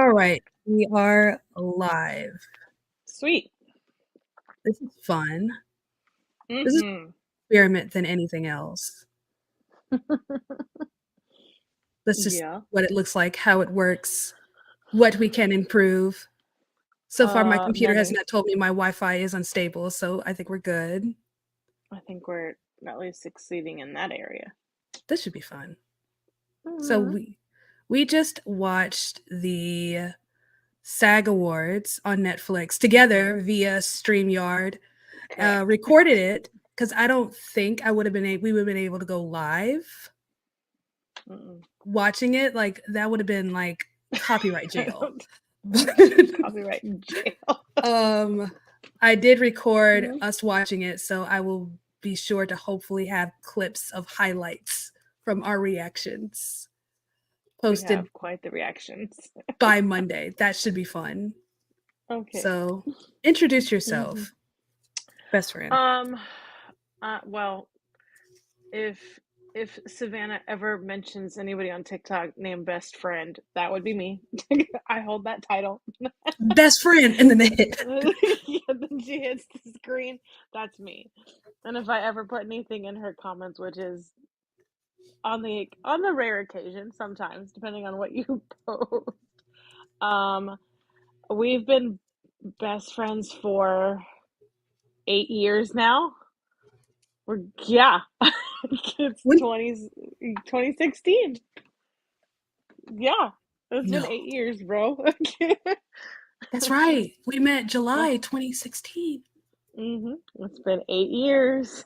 All right, we are live. Sweet. This is fun. This is Mm-hmm. experiment than anything else. Let's just Yeah. what it looks like, how it works, what we can improve. So far, my computer has Many. not told me my Wi-Fi is unstable, so I think we're good. I think we're at least succeeding in that area. This should be fun. So Mm-hmm. we just watched the SAG Awards on Netflix together via StreamYard. Correct. Recorded it because I don't think I would have been we would have been able to go live Mm-mm. watching it. Like that would have been like copyright jail. Copyright in jail. I did record Mm-hmm. us watching it, so I will be sure to hopefully have clips of highlights from our reactions We posted have quite the reactions. by Monday. That should be fun. Okay. So, introduce Mm-hmm. yourself, best friend. Well, if Savannah ever mentions anybody on TikTok named Best Friend, that would be me. I hold that title. Best friend, and then they hit. Yeah, then she hits the screen. That's me. And if I ever put anything in her comments, which is on the rare occasion, sometimes depending on what you post, um, we've been best friends for 8 years now. Yeah, it's When 2016. Yeah, it's been no, 8 years, bro. that's right. We met July 2016. It's been 8 years.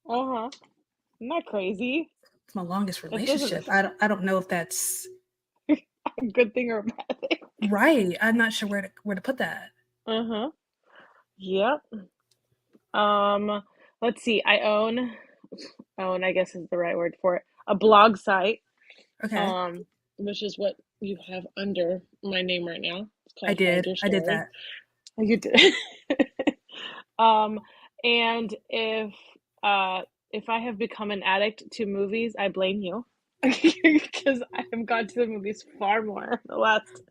Uh-huh. Isn't that crazy? It's my longest It doesn't relationship. I don't know if that's a good thing or a bad thing. right. I'm not sure where to put that. Uh-huh. Yep. Let's see. I own, I guess is the right word for it, a blog site, Okay, um, which is what you have under my name right now. It's I called Find did. Your I did Story. that. You did. Um, and if I have become an addict to movies, I blame you. Because I have gone to the movies far more in the last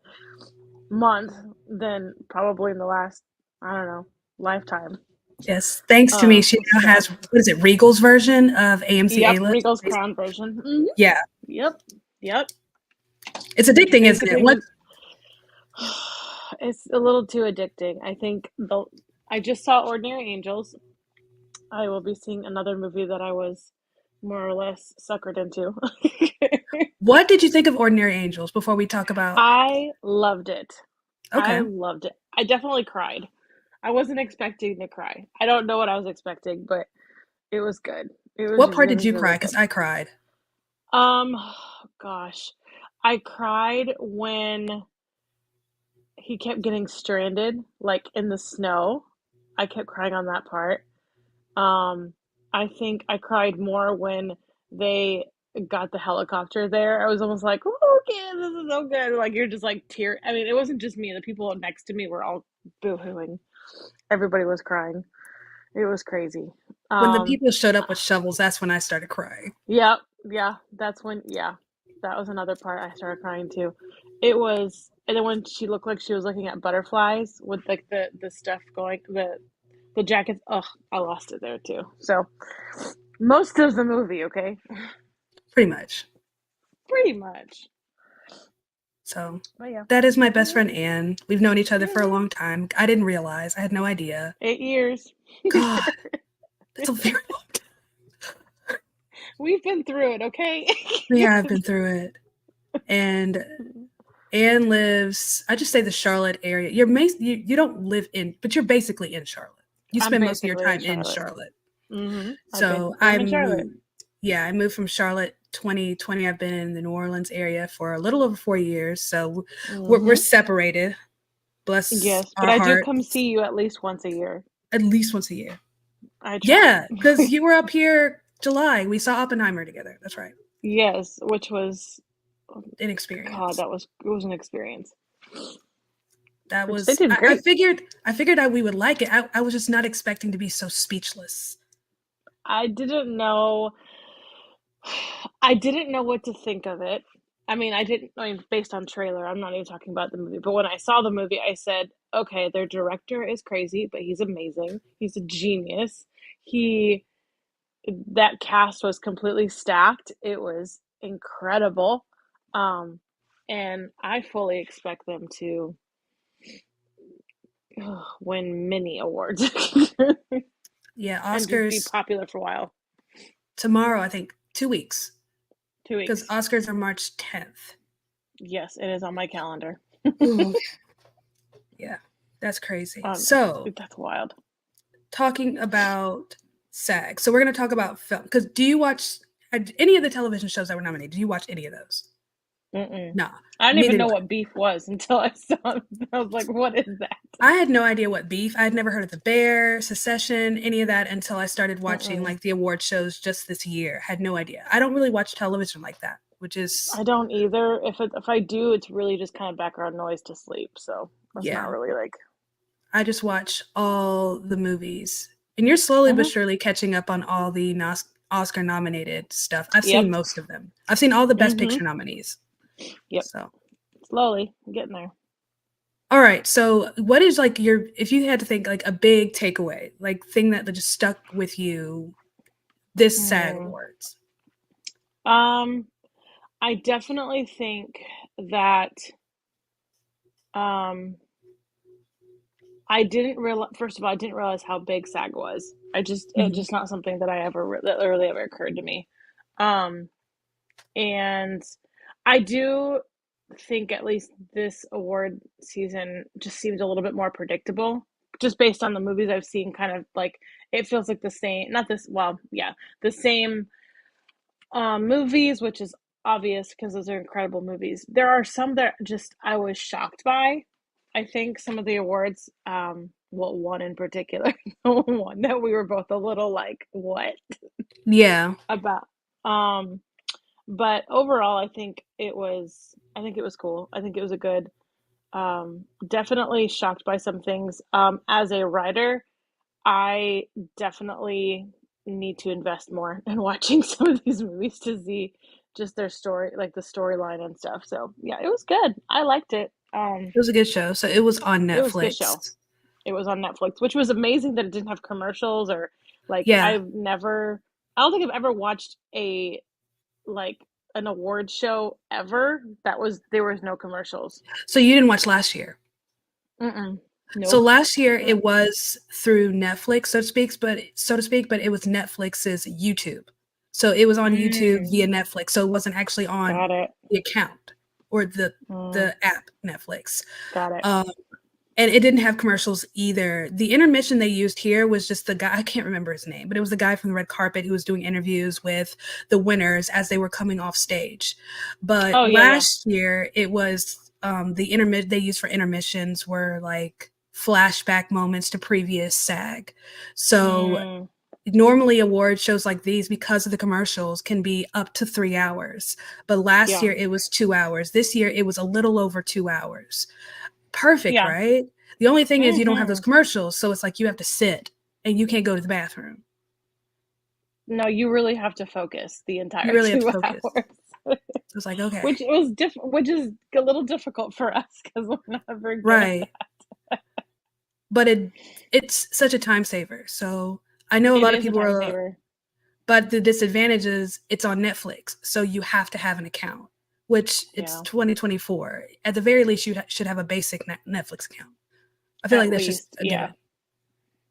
month than probably in the last, I don't know, lifetime. Yes, thanks to me, she now So has what is it, Regal's version of AMC yep, A List. Regal's Crown version. Yeah, Yep, yep. it's addicting, isn't it? Basically, What? just it's a little too addicting. I think I just saw Ordinary Angels. I will be seeing another movie that I was more or less suckered into. What did you think of Ordinary Angels before we talk about? I loved it. I Okay, loved it. I definitely cried. I wasn't expecting to cry. I don't know what I was expecting, but it was good. It was what part did really, you really cry? Because good. I cried. Um, gosh, I cried when he kept getting stranded, like in the snow. I kept crying on that part. Um, I think I cried more when they got the helicopter there. I was almost like, "Oh, okay, this is so good." Like you're just like tear. I mean, it wasn't just me. The people next to me were all boo-hooing. Everybody was crying. It was crazy. When the Um, people showed up with shovels, that's when I started crying. yeah, yeah. That's when. Yeah, that was another part I started crying too. It was, and then when she looked like she was looking at butterflies with like the stuff going the jackets. Ugh, I lost it there too. So most of the movie, okay? Pretty much. Pretty much. So But yeah. that is my best Yeah. friend Ann. We've known each other for a Mhm. long time. I didn't realize. I had no idea. 8 years. God, that's a very long time. We've been through it, okay? We have been through it. And Ann lives, I just say the Charlotte area. You don't live in, but you're basically in Charlotte. You I'm spend most of your basically in time in Charlotte. Charlotte. I So basically I am in Charlotte. moved. Yeah, I moved from Charlotte 2020. I've been in the New Orleans area for a little over 4 years. So we're hmm separated. Bless Yes, but our I do come hearts. see you at least once a year. At least once a year. I try. Yeah, because you were up here July. We saw Oppenheimer together. That's right. Yes, which was, God, Inexperience. it was an experience. That Which they was did I great. figured that we would like it. I was just not expecting to be so speechless. I didn't know I didn't know what to think of it. I mean, based on trailer, I'm not even talking about the movie, but when I saw the movie, I said, okay, their director is crazy, but he's amazing. He's a genius. He, that cast was completely stacked. It was incredible. Um, and I fully expect them to win many awards Yeah, and just be Oscars popular for a while. tomorrow, I think 2 weeks, 2 weeks. because Oscars are March 10th. Yes, it is on my calendar. Ooh, yeah, that's crazy. So, That's wild. talking about SAG. So, we're going to talk about film. Because do you watch any of the television shows that were nominated? Do you watch any of those? Mm-mm. Nah, I didn't even neither know do I. what beef was until I saw it. I was like, what is that? I had no idea what beef. I had never heard of the Bear, Secession, any of that until I started watching Mm-mm. like the award shows just this year. Had no idea. I don't really watch television like that, which is I don't either. If I do, it's really just kind of background noise to sleep. So that's not yeah. really like. I just watch all the movies. And you're slowly but Mm-hmm. surely catching up on all the Oscar nominated stuff. I've seen Yep. most of them. I've seen all the best Mm-hmm. picture nominees. Yep. So, Slowly getting there. all right. So, what is like your if you had to think like a big takeaway, like thing that just stuck with you this SAG Mm. Awards? I definitely think that um I didn't realize. First of all, I didn't realize how big SAG was. It's Mhm. just not something that that really ever occurred to me. Um, and I do think at least this award season just seemed a little bit more predictable, just based on the movies I've seen. Kind of like it feels like the same, not this. Well, yeah, the same movies, which is obvious because those are incredible movies. There are some that just I was shocked by. I think some of the awards, well, one in particular, one that we were both a little like, what Yeah. about? Um, but overall, I think it was cool. I think it was a good, definitely shocked by some things. As a writer, I definitely need to invest more in watching some of these movies to see just their story, like the storyline and stuff. So yeah, it was good. I liked it. It was a good show. So, it was on It was a good show. Netflix. It was on Netflix, which was amazing that it didn't have commercials or like Yeah. I don't think I've ever watched a like an award show ever there was no commercials. So, you didn't watch last year. Mm-mm. So Nope. last year Mm. it was through Netflix, so to speak, but it was Netflix's YouTube. So it was on YouTube Mm. via Netflix. So it wasn't actually on Got it. the account or the Mm. the app Netflix. Got it. Um, and it didn't have commercials either. The intermission they used here was just the guy, I can't remember his name, but it was the guy from the red carpet who was doing interviews with the winners as they were coming off stage. But Oh yeah, yeah. last year it was the intermit they used for intermissions were like flashback moments to previous SAG. So Mm. normally award shows like these, because of the commercials, can be up to 3 hours. But last Yeah. year it was 2 hours. This year it was a little over 2 hours. Perfect, Yeah. right? The only thing is you don't have those Mm-hmm. commercials, so it's like you have to sit and you can't go to the bathroom. No, you really have to focus the You entire really have to 2 hours, focus. It's like, okay, which is a little difficult for us because we're not very good at right. that. But it's such a time saver. So I know a It lot of is a people time are, saver. but the disadvantage is it's on Netflix, so you have to have an account, which it's Yeah. 2024. At the very least, you should have a basic Netflix account. I feel At like that's just least, a yeah.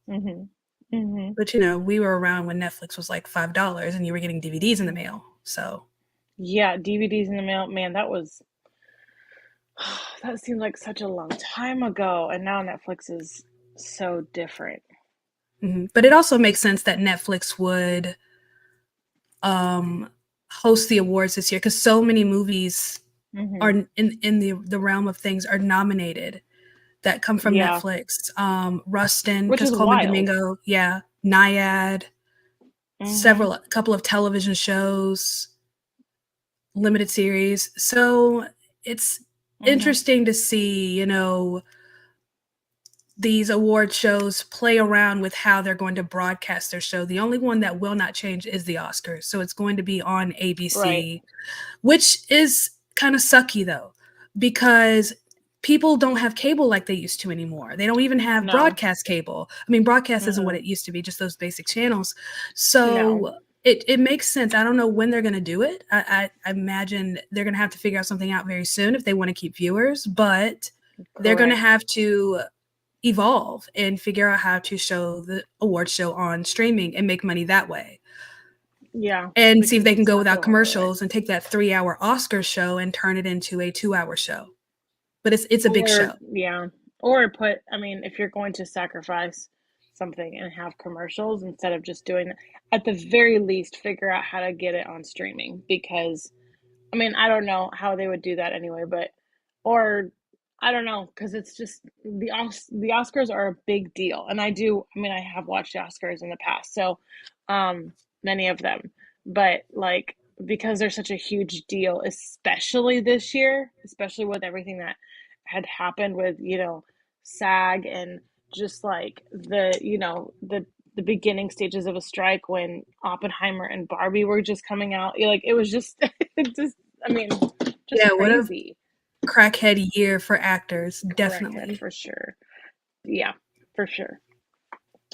given. Mhm. Mhm. But we were around when Netflix was like $5 and you were getting DVDs in the mail. So Yeah, DVDs in the mail. Man, that seemed like such a long time ago, and now Netflix is so different. But it also makes sense that Netflix would um, host the awards this year because so many movies are Mhm. in the realm of things are nominated that come from Yeah, Netflix. Rustin, which is Cascola and wild. Domingo, yeah, Naiad, Mhm. a couple of television shows, limited series. So it's Mhm. interesting to see, these award shows play around with how they're going to broadcast their show. The only one that will not change is the Oscars. So it's going to be on Right. ABC, which is kind of sucky though, because people don't have cable like they used to anymore. They don't even have No. broadcast cable. I mean, broadcast isn't what Mm-mm. it used to be, just those basic channels. No. So it makes sense. I don't know when they're going to do it. I imagine they're going to have to figure out something out very soon if they want to keep viewers, but they're going to Correct. have to evolve and figure out how to show the award show on streaming and make money that way. Yeah, And see if because they can it's go not without going to work otherwise. commercials and take that 3-hour Oscar show and turn it into a 2-hour show. But it's a big Or show. yeah, or put. I mean, if you're going to sacrifice something and have commercials instead of just doing, at the very least, figure out how to get it on streaming because I mean, I don't know how they would do that anyway, but or I don't know because it's just the Oscars are a big deal, and I mean, I have watched the Oscars in the past, so many of them, but like because they're such a huge deal, especially this year, especially with everything that had happened with SAG and just like the beginning stages of a strike when Oppenheimer and Barbie were just coming out. Like it was just it just I mean, just Yeah, what a crazy. crackhead year for actors, Crackhead definitely. for sure. Yeah, for sure.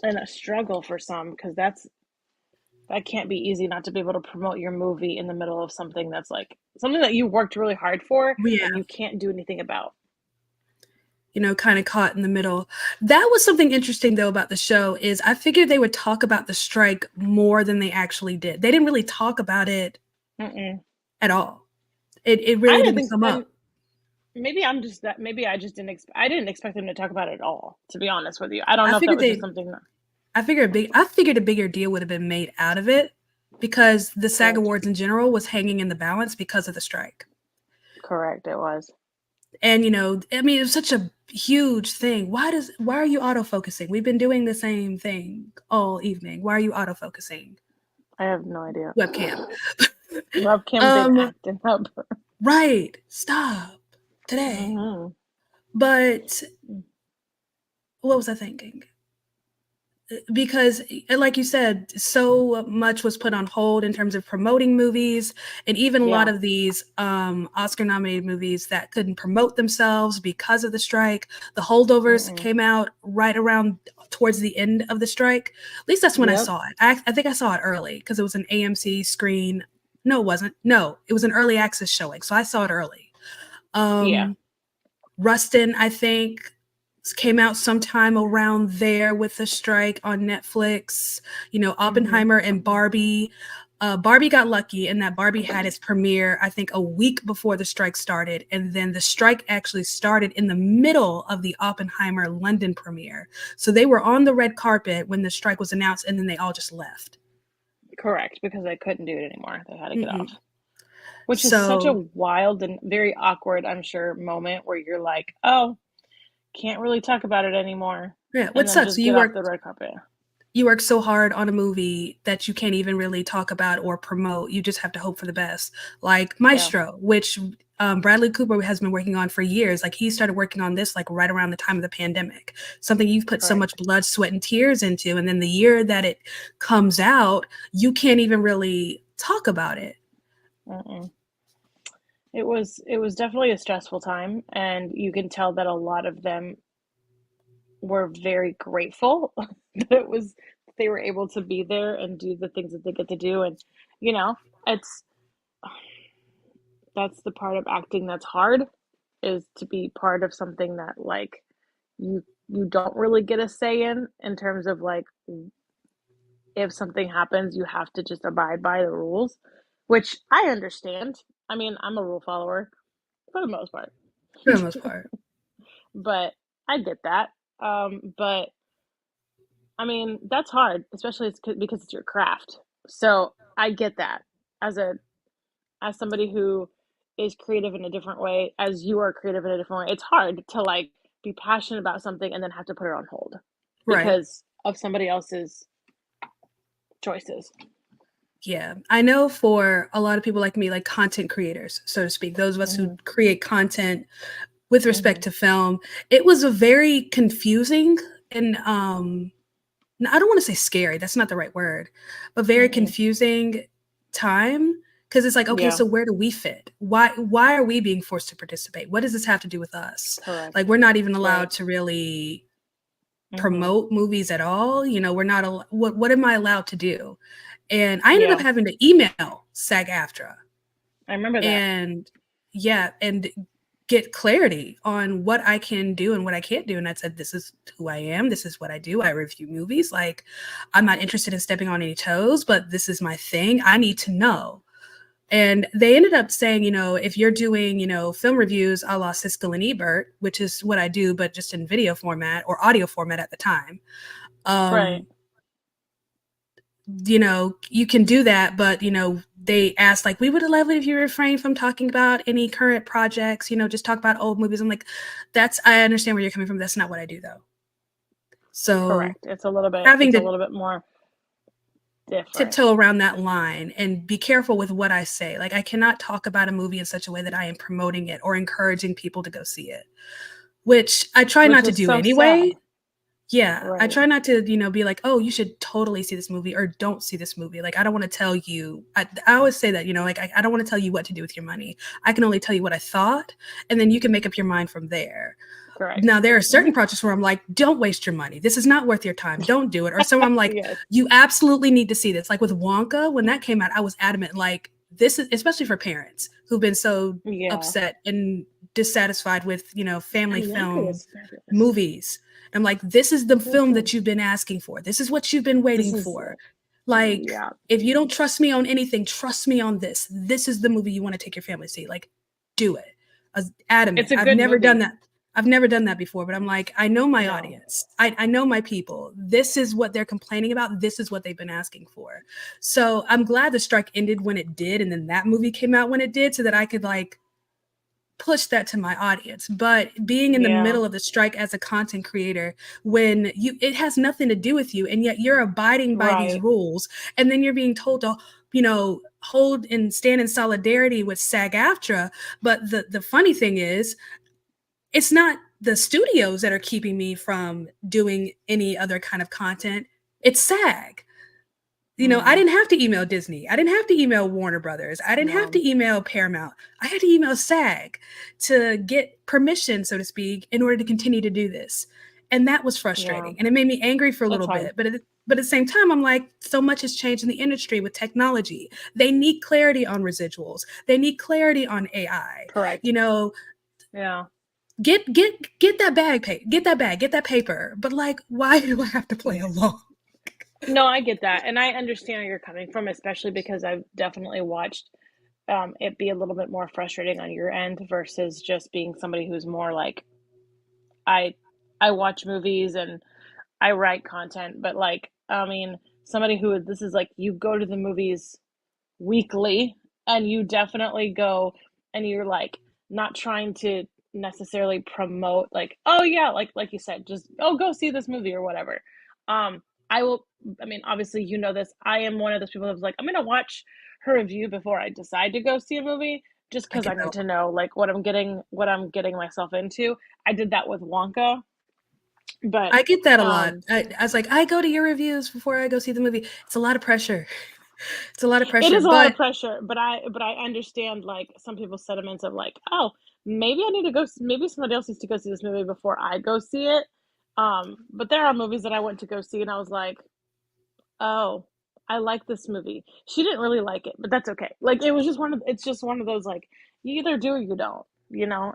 And a struggle for some because that can't be easy not to be able to promote your movie in the middle of something that's like something that you worked really hard for Yeah, and you can't do anything about. kind of caught in the middle. That was something interesting though about the show is I figured they would talk about the strike more than they actually did. They didn't really talk about it Mm-mm. at all. It I really didn't didn't think, come and up. maybe I'm just that. Maybe I just I didn't expect them to talk about it at all. To be honest with you, I don't I know if that figured was just they something that I figured a bigger deal would have been made out of it because the SAG correct, Awards in general was hanging in the balance because of the strike. correct. It was. And I mean, it was such a huge thing. Why are you autofocusing? We've been doing the same thing all evening. Why are you autofocusing? I have no idea. Webcam. Webcam been um, acting up. right. Stop today. Hmm. But what was I thinking? Because like you said, so much was put on hold in terms of promoting movies, and even a lot Yeah. of these Oscar nominated movies that couldn't promote themselves because of the strike. The holdovers Mm-mm. came out right around towards the end of the strike. At least that's when I Yep. saw it. I think I saw it early because it was an AMC screen. No, it wasn't. No, it was an early access showing, so I saw it early. Yeah. um Rustin, I think, came out sometime around there with the strike on Netflix. Hmm. Oppenheimer and Barbie. Barbie got lucky in that Barbie had its premiere, I think, a week before the strike started. And then the strike actually started in the middle of the Oppenheimer London premiere. So they were on the red carpet when the strike was announced, and then they all just left. Correct, because they couldn't do it anymore. They had to get off. Mm-hmm. Which is such a So, wild and very awkward, I'm sure, moment where you're like, oh, can't really talk about it anymore. yeah, And what then sucks? just get off the red carpet. You work so hard on a movie that you can't even really talk about or promote. You just have to hope for the best. Like Yeah. Maestro, which Bradley Cooper has been working on for years. Like he started working on this like right around the time of the pandemic. Something you've put so much Correct. blood, sweat, and tears into, and then the year that it comes out, you can't even really talk about it. Mm-mm. It was definitely a stressful time, and you can tell that a lot of them were very grateful that they were able to be there and do the things that they get to do. And you know, it's that's the part of acting that's hard, is to be part of something that like you don't really get a say in terms of like if something happens you have to just abide by the rules, which I understand. I mean, I'm a rule follower for the most part. For the most part. But I get that. But I mean, that's hard, especially because it's your craft. So I get that as a as somebody who is creative in a different way, as you are creative in a different way. It's hard to like be passionate about something and then have to put it on hold Right. because of somebody else's choices. Yeah. I know for a lot of people like me, like content creators, so to speak, those of us who Hmm. create content with respect Hmm. to film, it was a very confusing and I don't want to say scary, that's not the right word, but very Hmm. confusing time Because it's like, okay, Yeah. so where do we fit? Why are we being forced to participate? What does this have to do with us? Like, Correct. we're not even Right. allowed to really Mm-hmm. promote movies at all. We're not what am I allowed to do? And I ended up Yeah. having to email SAG-Aftra I remember that. and yeah, and get clarity on what I can do and what I can't do. And I said, this is who I am. This is what I do. I review movies. Like, I'm not interested in stepping on any toes, but this is my thing. I need to know. And they ended up saying, if you're doing, film reviews a la Siskel and Ebert, which is what I do, but just in video format or audio format at the time, Right. you can do that, but they asked, like, we would love it if you refrain from talking about any current projects, just talk about old movies. I'm like, I understand where you're coming from. That's not what I do though. So Correct. It's a little bit. having It's a to little bit more different. tiptoe around that line and be careful with what I say. Like, I cannot talk about a movie in such a way that I am promoting it or encouraging people to go see it, which I try Which not to is do so sad. anyway. Yeah, I Right. try not to, be like, oh, you should totally see this movie or don't see this movie. Like, I don't want to tell you. I always say that, like, I don't want to tell you what to do with your money. I can only tell you what I thought, and then you can make up your mind from there. Correct. Now, there are certain Mm-hmm. projects where I'm like, don't waste your money. This is not worth your time. Don't do it. Or some I'm like, Yes. you absolutely need to see this. Like with Wonka, when that came out, I was adamant, like, this is especially for parents who've been so Yeah. upset and dissatisfied with, family And Wonka film was fabulous. movies. I'm like, this is the It was film good. that you've been asking for. This is what you've been This waiting is for. Like, yeah. if you don't trust me on anything, trust me on this. This is the movie you want to take your family to see. Like, do it. I was adamant. It's a good movie. I've never done that before, but I'm like, I know my No. audience. I know my people. This is what they're complaining about. This is what they've been asking for. So I'm glad the strike ended when it did. And then that movie came out when it did so that I could like push that to my audience. But being in the Yeah. middle of the strike as a content creator, when it has nothing to do with you, and yet you're abiding by these Right. rules, and then you're being told to, hold and stand in solidarity with SAG-AFTRA. But the funny thing is, it's not the studios that are keeping me from doing any other kind of content. It's SAG. I Mm, didn't have to email Disney. I didn't have to email Warner Brothers. I didn't have no. to email Paramount. I had to email SAG to get permission, so to speak, in order to continue to do this. And that was Yeah. frustrating. And it made me angry for a That's little hard. bit. But at the same time, I'm like, so much has changed in the industry with technology. They need clarity on residuals. They need clarity on AI. Correct. You know, Yeah. get that get that paper. But like, why do I have to play along? No, I get that. And I understand where you're coming from, especially because I've definitely watched it be a little bit more frustrating on your end versus just being somebody who's more like I I watch movies and I write content, but like I mean, somebody who this is like you go to the movies weekly and you definitely go and you're like not trying to necessarily promote like oh yeah like you said just oh go see this movie or whatever um I will I mean obviously you know this I am one of those people that's like I'm gonna watch her review before I decide to go see a movie just I because I get need that. to know like what I'm getting myself into. I did that with Wonka, but I get that a lot. um I was like, I go to your reviews before I go see the movie. It's a lot of pressure. It's a lot of it pressure. is a lot of But pressure, but I understand like some people's sentiments of like, oh, maybe I need to go. Maybe somebody else needs to go see this movie before I go see it. But there are movies that I went to go see, and I was like, oh, I like this movie. She didn't really like it, but that's okay. Like it was just one of it's just one of those like you either do or you don't,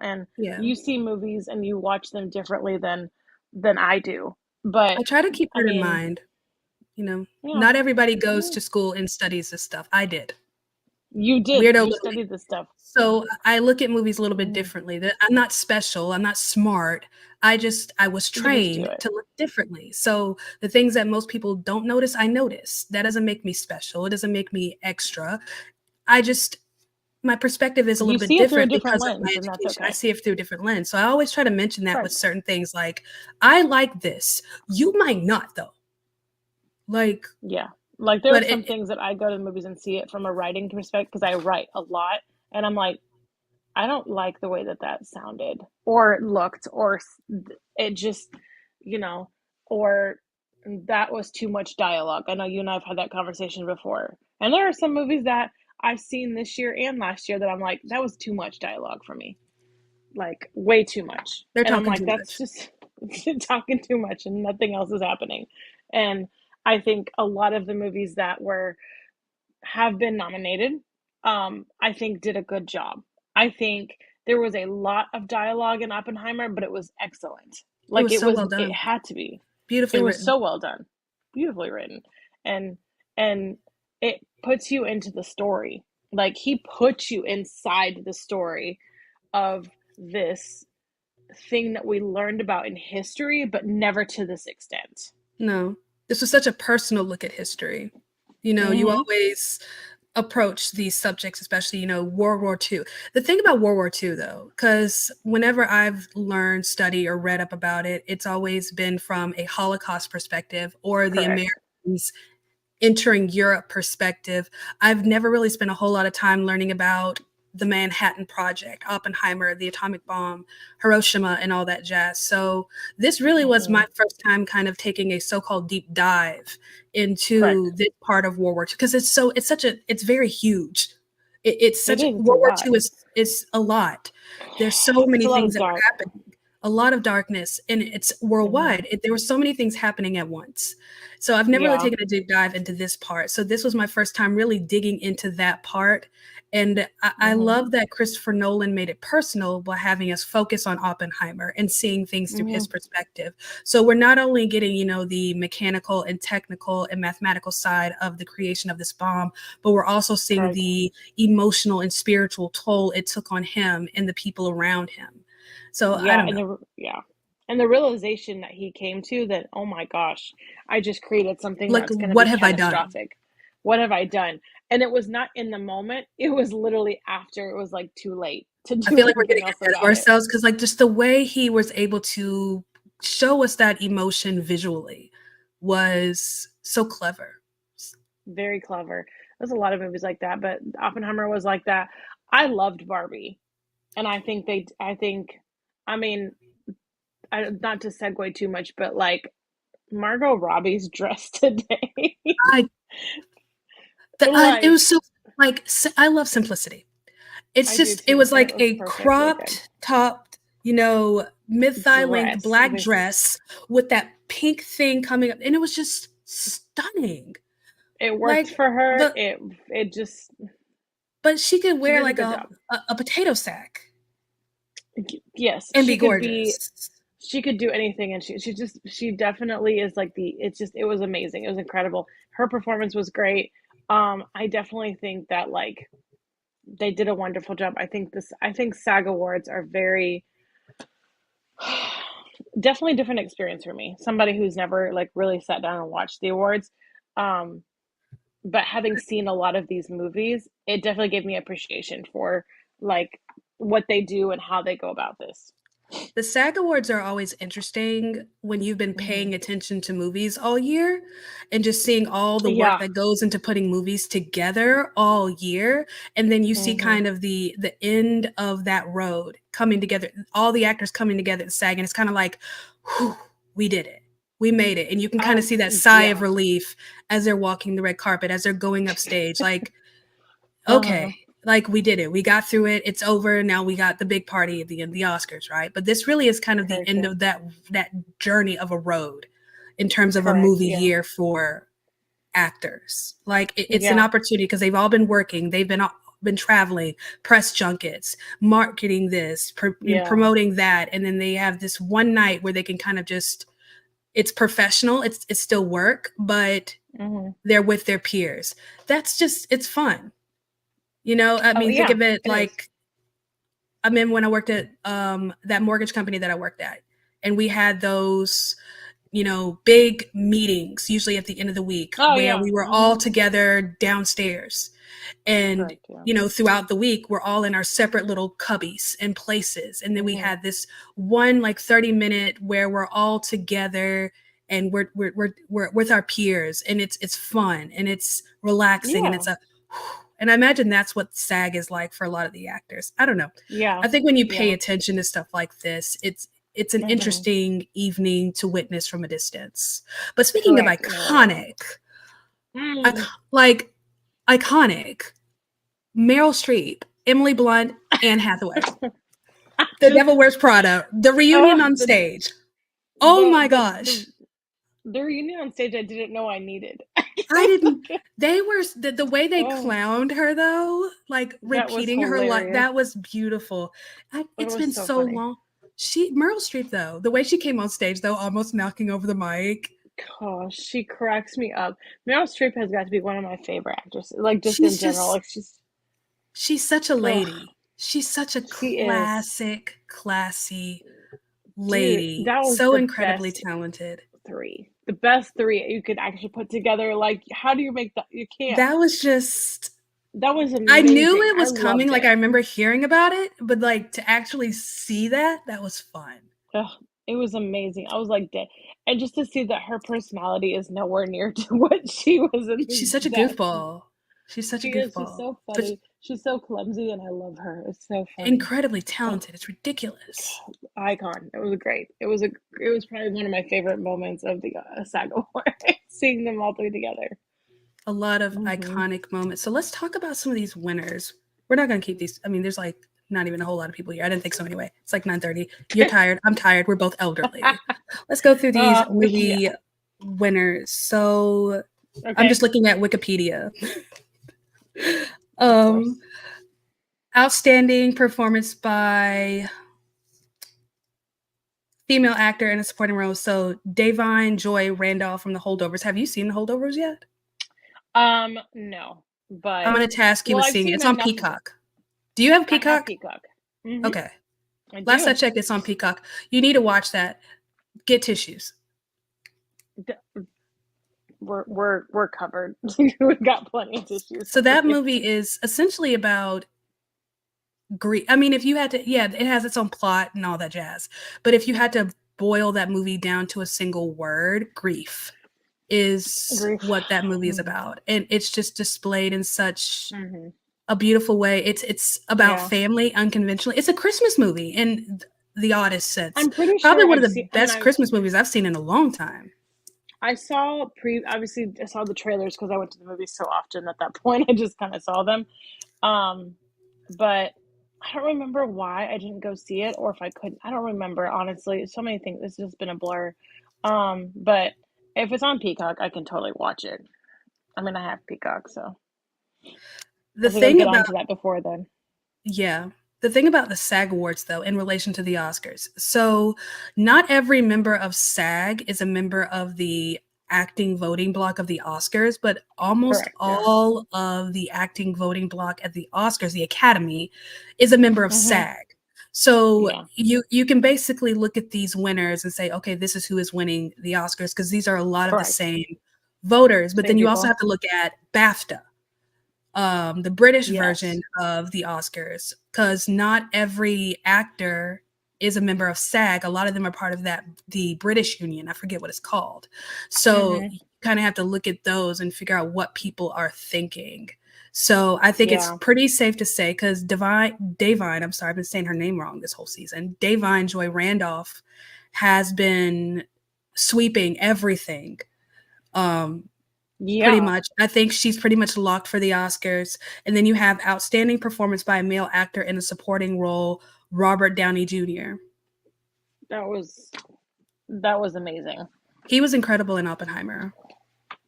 and yeah, you see movies and you watch them differently than I do. But I try to keep I that in mean, mind. yeah, Not everybody goes yeah. to school and studies this stuff. I did. You did. Weirdo You little me. studied this stuff. So I look at movies a little bit Mm, differently. That I'm not special. I'm not smart. I was you just do trained it. to look differently. So the things that most people don't notice, I notice. That doesn't make me special. It doesn't make me extra. I just my perspective is a You little bit see it through a different different because of my lens, and that's education. I okay. see it through a different lens. So I always try to mention that with Right. certain things like, I like this. You might not though. Like, Yeah. Like there are but some things that I go to the movies and see it from a writing perspective because I write a lot, and I'm like, I don't like the way that that sounded or it looked or it just, you know, or that was too much dialogue. I know you and I've had that conversation before. And there are some movies that I've seen this year and last year that I'm like, that was too much dialogue for me. Like way too much. They're And I'm talking like, too that's much. just talking too much and nothing else is happening. And I think a lot of the movies that were have been nominated, I think did a good job. I think there was a lot of dialogue in Oppenheimer, but it was excellent. It Like was so well it done, had to be. It beautifully was written. so well done, beautifully written, and and it puts you into the story. Like he puts you inside the story of this thing that we learned about in history, but never to this extent. No, this was such a personal look at history. You know, you Mm-hmm. always approach these subjects, especially, you know, World War II. The thing about World War II, though, because whenever I've learned, studied, or read up about it, it's always been from a Holocaust perspective or the Correct. Americans entering Europe perspective. I've never really spent a whole lot of time learning about the Manhattan Project, Oppenheimer, the atomic bomb, Hiroshima, and all that jazz. So this really was Mm-hmm. my first time kind of taking a so-called deep dive into Correct. this part of World War II because it's very huge. It's It such is. It's a World War lot. II is a lot. There's so It's many a lot things of that were dark. happening, a lot of darkness, and it's Mm-hmm. worldwide. There were so many things happening at once. So I've never really Yeah. taken a deep dive into this part. So this was my first time really digging into that part. And I Mm-hmm. love that Christopher Nolan made it personal by having us focus on Oppenheimer and seeing things through Mm-hmm. his perspective. So we're not only getting, you know, the mechanical and technical and mathematical side of the creation of this bomb, but we're also seeing Correct. the emotional and spiritual toll it took on him and the people around him. So I Yeah, don't know. and the realization that he came to that, oh my gosh, I just created something Like, that's going to what be have I done? catastrophic. What have I done? And it was not in the moment. It was literally after it was like too late to I do feel like we're anything getting else ahead of about it. ourselves because, like, just the way he was able to show us that emotion visually was so clever. Very clever. There's a lot of movies like that, but Oppenheimer was like that. I loved Barbie, and I mean, not to segue too much, but like Margot Robbie's dress today. I, it Like, was so like I love simplicity. It's I do just it too, was and it like was a perfectly good. cropped top, you know, mid thigh length Dress black with dress with that pink thing coming up, and it was just stunning. it worked Like for her. the It just but she could she wear did a like good job. a potato sack Yes, and be gorgeous. she could do anything, and she definitely is like it was amazing. It was incredible. Her performance was great. I definitely think that like they did a wonderful job. I think SAG Awards are very definitely a different experience for me. Somebody who's never like really sat down and watched the awards. Um, but having seen a lot of these movies, it definitely gave me appreciation for like what they do and how they go about this. The SAG Awards are always interesting when you've been Hmm. paying attention to movies all year and just seeing all the work Yeah. that goes into putting movies together all year. And then you see Hmm. kind of the end of that road coming together, all the actors coming together at SAG. And it's kind of like, whew, we did it. We made it. And you can kind of see that sigh of Yeah. relief as they're walking the red carpet, as they're going up stage. Like, Uh-huh. okay, like we did it. We got through it. It's over. Now we got the big party at the end, the Oscars, right? But this really is kind of the Correct. end Yeah. of that journey of a road in terms of a Correct. movie Yeah. year for actors. Like it's an Yeah. opportunity because they've all been working. They've been traveling, press junkets, marketing this, Yeah. promoting that, and then they have this one night where they can kind of just it's professional. It's still work, but Hmm. they're with their peers. That's just it's fun. You know, I Oh mean, think yeah, of it it is. like I mean, when I worked at that mortgage company that I worked at, and we had those, you know, big meetings, usually at the end of the week, Oh where yeah. we were Hmm. all together downstairs. And, Correct. Yeah. you know, throughout the week, we're all in our separate little cubbies and places. And then we Hmm. had this one like 30-minute where we're all together and we're with our peers and it's fun and it's relaxing and Yeah. it's a and I imagine that's what SAG is like for a lot of the actors. I don't know. Yeah. I think when you pay Yeah. attention to stuff like this, it's an Hmm. interesting evening to witness from a distance. But speaking of Correct. And it was. iconic, Mm. like iconic. Meryl Streep, Emily Blunt, Anne Hathaway. The Just Devil Wears Prada, the reunion oh on the stage. Oh the my the gosh. the reunion on stage I didn't know I needed. I didn't they were the way they Oh, clowned her though, like that was repeating her like hilarious. that was beautiful. It It's was been so so funny. long. Meryl Streep though, the way she came on stage though, almost knocking over the mic. Gosh, she cracks me up. Meryl Streep has got to be one of my favorite actresses, like just in She's general. just Like she's such a ugh, lady. She's such a she is. classic, classy Dude, lady. that was So the incredibly best talented. three. The best three you could actually put together. Like, how do you make that? You can't. That was just That was I knew amazing. it I was coming, loved like, I it. remember hearing about it, but, like, to actually see that, that was fun. Ugh, it was amazing. I was like, and just to see that her personality is nowhere near to what she was in She's this such a that goofball. She's such a she is. She's goofball, so but funny. She's so clumsy, and I love her. It's so funny. incredibly Oh, talented, it's ridiculous. icon. It was great. It was probably one of my favorite moments of the SAG Awards, seeing them all three together. A lot of Hmm. iconic moments. So let's talk about some of these winners. We're not gonna keep these I mean, there's, like, not even a whole lot of people here. I didn't think so anyway. It's, like, 9:30. You're tired, I'm tired, we're both elderly. Let's go through these Yeah. movie winners. So, I'm Okay. just looking at Wikipedia. Of Um, course. outstanding performance by female actor in a supporting role. So Davine Joy Randolph from The Holdovers. Have you seen The Holdovers yet? No, I'm but gonna task you well, with I've seeing it. seen It's on enough of it. Peacock. Do you have I have Peacock? Peacock. Hmm. Okay. I Last I do. checked, it's on Peacock. You need to watch that. Get tissues. D- we're covered. We've got plenty of tissues So over that here. movie is essentially about grief. I mean, if you had to, yeah, it has its own plot and all that jazz. But if you had to boil that movie down to a single word, grief is Grief. what that movie is about. And it's just displayed in such Hmm. a beautiful way. It's about Yeah, family unconventionally. It's a Christmas movie in the oddest sense. I'm pretty Probably sure one of I've the seen. I mean, best Christmas movies I've seen in a long time. I saw obviously I saw the trailers because I went to the movies so often at that point. I just kind of saw them. Um, but I don't remember why I didn't go see it or if I couldn't. I don't remember honestly. So many things. It's just been a blur. But if it's on Peacock, I can totally watch it. I mean, I have Peacock, so The I think I'll thing get about onto that before then. Yeah. The thing about the SAG Awards, though, in relation to the Oscars, so not every member of SAG is a member of the acting voting block of the Oscars, but almost Correct. Yeah. all of the acting voting block at the Oscars, the Academy, is a member of Hmm. SAG. So Yeah. you can basically look at these winners and say, okay, this is who is winning the Oscars because these are a lot of the Correct. same voters. But Same then you also people. have to look at BAFTA, the British version Yes. of the Oscars, because not every actor is a member of SAG. A lot of them are part of the British Union. I forget what it's called. So Hmm. you kind of have to look at those and figure out what people are thinking. So I think it's Yeah. pretty safe to say because Davine, I'm sorry, I've been saying her name wrong this whole season. Davine Joy Randolph has been sweeping everything. Um, Pretty Yeah. much. I think she's pretty much locked for the Oscars. And then you have outstanding performance by a male actor in a supporting role, Robert Downey Jr. That was that was amazing. He was incredible in Oppenheimer.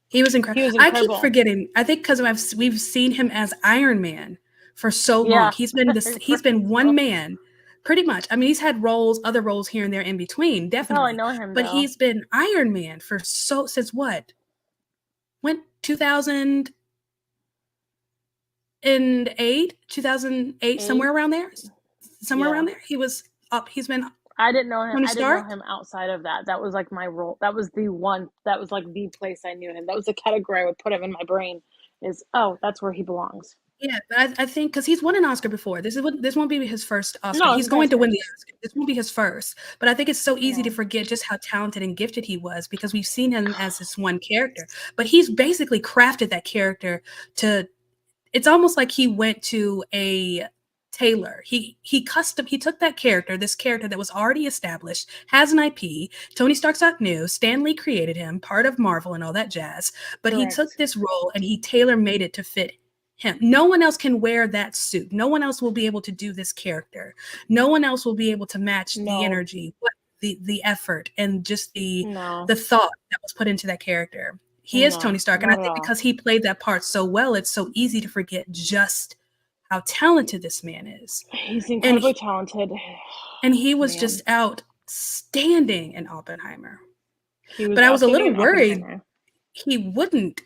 He was He incredible. was I keep incredible. forgetting. I think because we've seen him as Iron Man for so long. Yeah. He's been this. He's been one man, pretty much. I mean, he's had other roles here and there in between, That's how I definitely. know him, But though. he's been Iron Man for since what? When 2008, Eight. somewhere around there. Somewhere Yeah. around there. He was up. He's been I didn't know him. Tony I didn't know Stark. him outside of that. That was like my role. That was the one. That was like the place I knew him. That was the category I would put him in my brain. Is oh, that's where he belongs. Yeah, I think because he's won an Oscar before. This won't be his first Oscar. No, He's it's not going his to win the first. Oscar. This won't be his first. But I think it's so easy Yeah. to forget just how talented and gifted he was because we've seen him as this one character. But he's basically crafted that character to it's almost like he went to a tailor. He took this character that was already established, has an IP. Tony Stark's not new. Stan Lee created him, part of Marvel and all that jazz. But he took Correct. this role and he tailor made it to fit him. No one else can wear that suit. No one else will be able to do this character. No one else will be able to match the No, energy, the effort, and just no, the thought that was put into that character. He is Tony no, Stark, and I not at think all. because he played that part so well, it's so easy to forget just how talented this man is. He's And incredibly talented. he was just Man, outstanding in Oppenheimer. he was But I was a outstanding little in worried Oppenheimer. he wouldn't.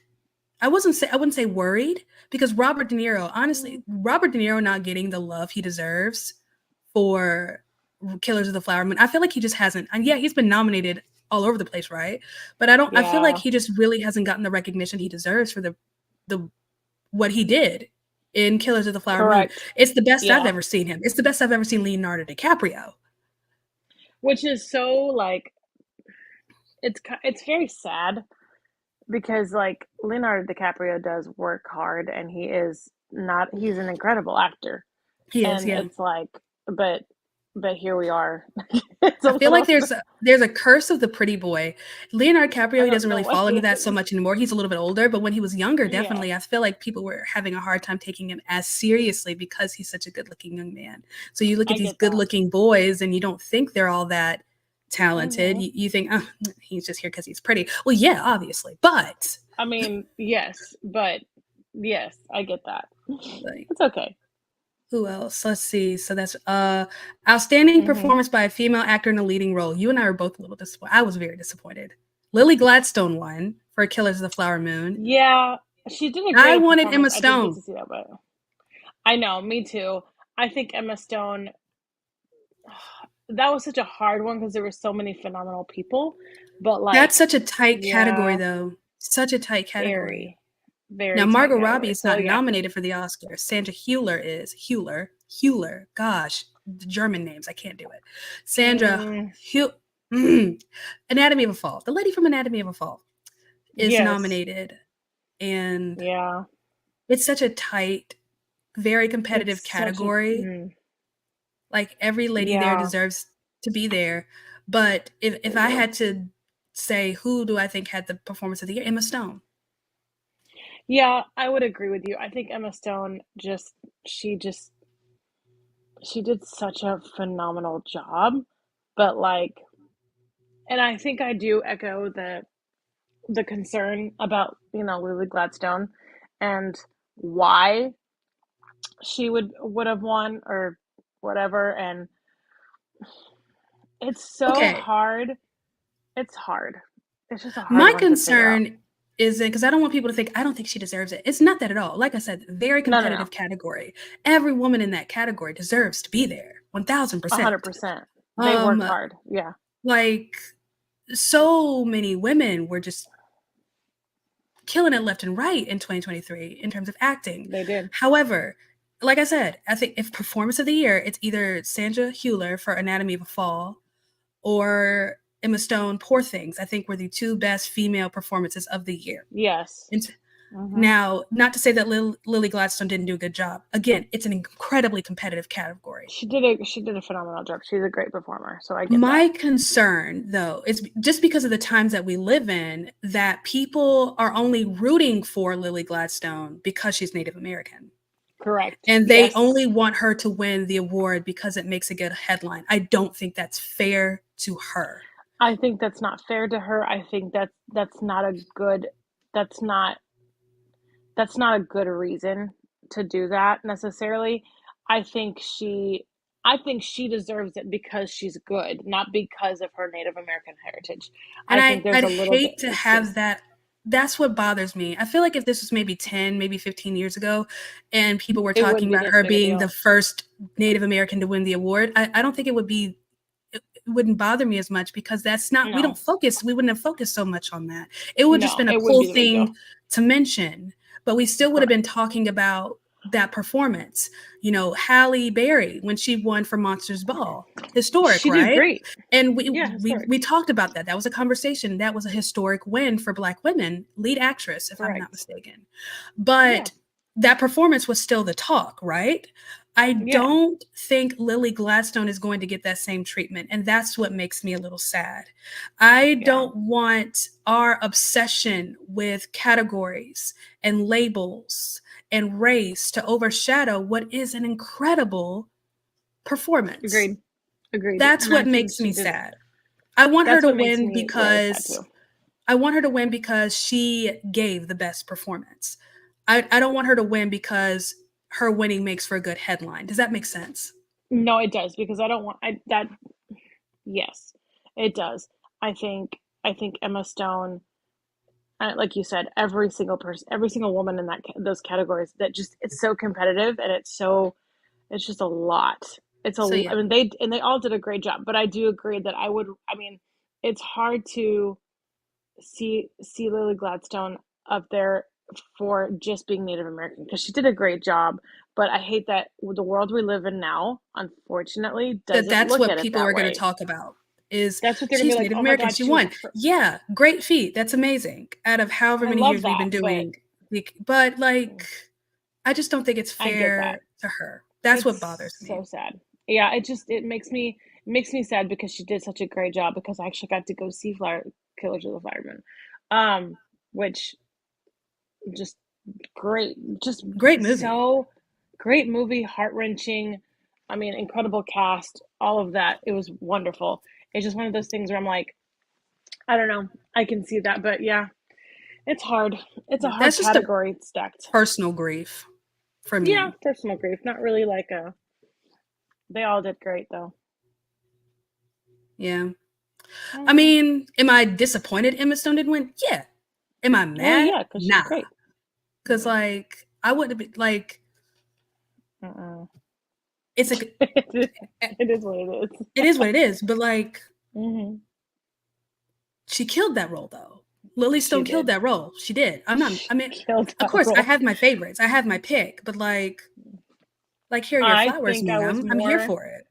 I wouldn't say worried, because Robert De Niro, honestly, Robert De Niro not getting the love he deserves for Killers of the Flower Moon. I feel like he just hasn't. And yeah, he's been nominated all over the place, right? But I feel like Yeah, he just really hasn't gotten the recognition he deserves for the what he did in Killers of the Flower Moon. correct. It's the best I've Yeah, ever seen him. It's the best I've ever seen Leonardo DiCaprio. which is so like it's very sad because like Leonardo DiCaprio does work hard and he's an incredible actor. He is, And yeah. it's like but here we are. It's I a feel like little there's a curse of the pretty boy. Leonardo DiCaprio, I he don't doesn't know really what fall into it that so is. much anymore. He's a little bit older, but when he was younger, Yeah, definitely, I feel like people were having a hard time taking him as seriously because he's such a good-looking young man. So you look at I these get that. good-looking boys, and you don't think they're all that talented. Hmm. You think, oh, he's just here because he's pretty. Well, yeah, obviously, but I mean, yes, but yes, I get that. like, It's okay. who else? Let's see. So that's outstanding Hmm. performance by a female actor in a leading role. You and I were both a little disappointed. I was very disappointed. Lily Gladstone won for Killers of the Flower Moon. Yeah, she did a I great wanted performance. Emma I did get Stone. to see that, but I know, me too. I think Emma Stone, that was such a hard one because there were so many phenomenal people, but That's like, such a tight category, yeah, though. Such a tight category. very, Now, very tight Margot Robbie category. is So not yeah. nominated for the Oscar. Sandra Hüller is. Hüller. Gosh, the German names. I can't do it. Sandra Mm, Hüller. Anatomy of a Fall. The lady from Anatomy of a Fall is yes. nominated. And Yeah. it's such a tight, very competitive It's such a category. Like, every lady there yeah. deserves to be there. But if They I do. had to say who do I think had the performance of the year, Emma Stone. Yeah, I would agree with you. I think Emma Stone she just she did such a phenomenal job, but like, and I think I do echo the concern about, Lily Gladstone and why she would have won or whatever, and it's so Okay, hard. It's hard. It's just a hard my one to figure out. concern is because I don't want people to think I don't think she deserves it. It's not that at all. Like I said, very No, no, no. competitive category. Every woman in that category deserves to be there, 1000%. 100%. They work Um, hard. Yeah, like, so many women were just killing it left and right in 2023 in terms of acting. they did. However, like I said, I think if performance of the year, it's either Sandra Hüller for Anatomy of a Fall or Emma Stone, Poor Things. I think were the two best female performances of the year. Yes. And Hmm. now, not to say that Lily Gladstone didn't do a good job. Again, it's an incredibly competitive category. She did a phenomenal job. She's a great performer, so I get that. My concern, though, is just because of the times that we live in, that people are only rooting for Lily Gladstone because she's Native American. Correct. And they Yes. only want her to win the award because it makes a good headline. I don't think that's fair to her. I think that's not fair to her. I think that's not a good that's not that's not a good reason to do that necessarily. I think she I think she deserves it because she's good, not because of her Native American heritage. And I think there's I'd a little bit hate to it's have just that. That's what bothers me. I feel like if this was maybe 10, maybe 15 years ago, and people were it wouldn't talking be about this her big a being the deal. first Native American to win the award, I don't think it wouldn't bother me as much because that's not, No. we wouldn't have focused so much on that. It would just No, been a it wouldn't cool be the big deal. thing to mention, but we still would have been Correct. talking about that performance. Halle Berry when she won for Monsters Ball, historic, She did right? great. And Yeah, historic. we talked about that. That was a conversation. That was a historic win for Black women, lead actress, if I'm not Correct. mistaken. Yeah. But that performance was still the talk, right? I Yeah. don't think Lily Gladstone is going to get that same treatment. And that's what makes me a little sad. I Yeah. don't want our obsession with categories and labels and race to overshadow what is an incredible performance. Agreed. That's And I what think makes she me did. sad. I want her That's to what makes win me really sad too. she gave the best performance. I don't want her to win because her winning makes for a good headline. Does that make sense? No, it does, because I don't want that. Yes, it does. I think Emma Stone, like you said, every single person, every single woman in those categories, that just, it's so competitive, and it's just a lot. So I yeah, mean, they all did a great job, but I do agree that I mean, it's hard to see Lily Gladstone up there for just being Native American, because she did a great job. But I hate that the world we live in now, unfortunately, doesn't that's look what at it people that are going to way. talk about is That's what they're gonna be she's like. Native Oh my American. God, She she was won. the first. Yeah, great feat. That's amazing. Out of however I many love years we've that, been but doing, but like, I just don't think it's I get that. fair to her. That's what It's bothers me. so sad. Yeah, it makes me sad, because she did such a great job. Because I actually got to go see Flower Killers of the Flower Moon, which, just great, just Great movie. so great movie, heart wrenching. I mean, incredible cast, all of that. It was wonderful. It's just one of those things where I'm like, I don't know, I can see that, but yeah, it's hard. It's a hard That's just a category. It's stacked. personal grief for Yeah, me. personal grief, not really like a. They all did great though. Yeah. I Mm. mean, am I disappointed Emma Stone didn't win? Yeah. Am I Well, mad? yeah, because she's Nah. great. Because like I wouldn't be like Uh-uh. it's a It is what it is. it is what it is. But like Hmm. she killed that role though. Lily She Stone killed did. that role. She did. I'm not. She I mean, killed of that course, I role. have my favorites. I have my pick. But like here are your I flowers, think I was ma'am. I'm here more. for it.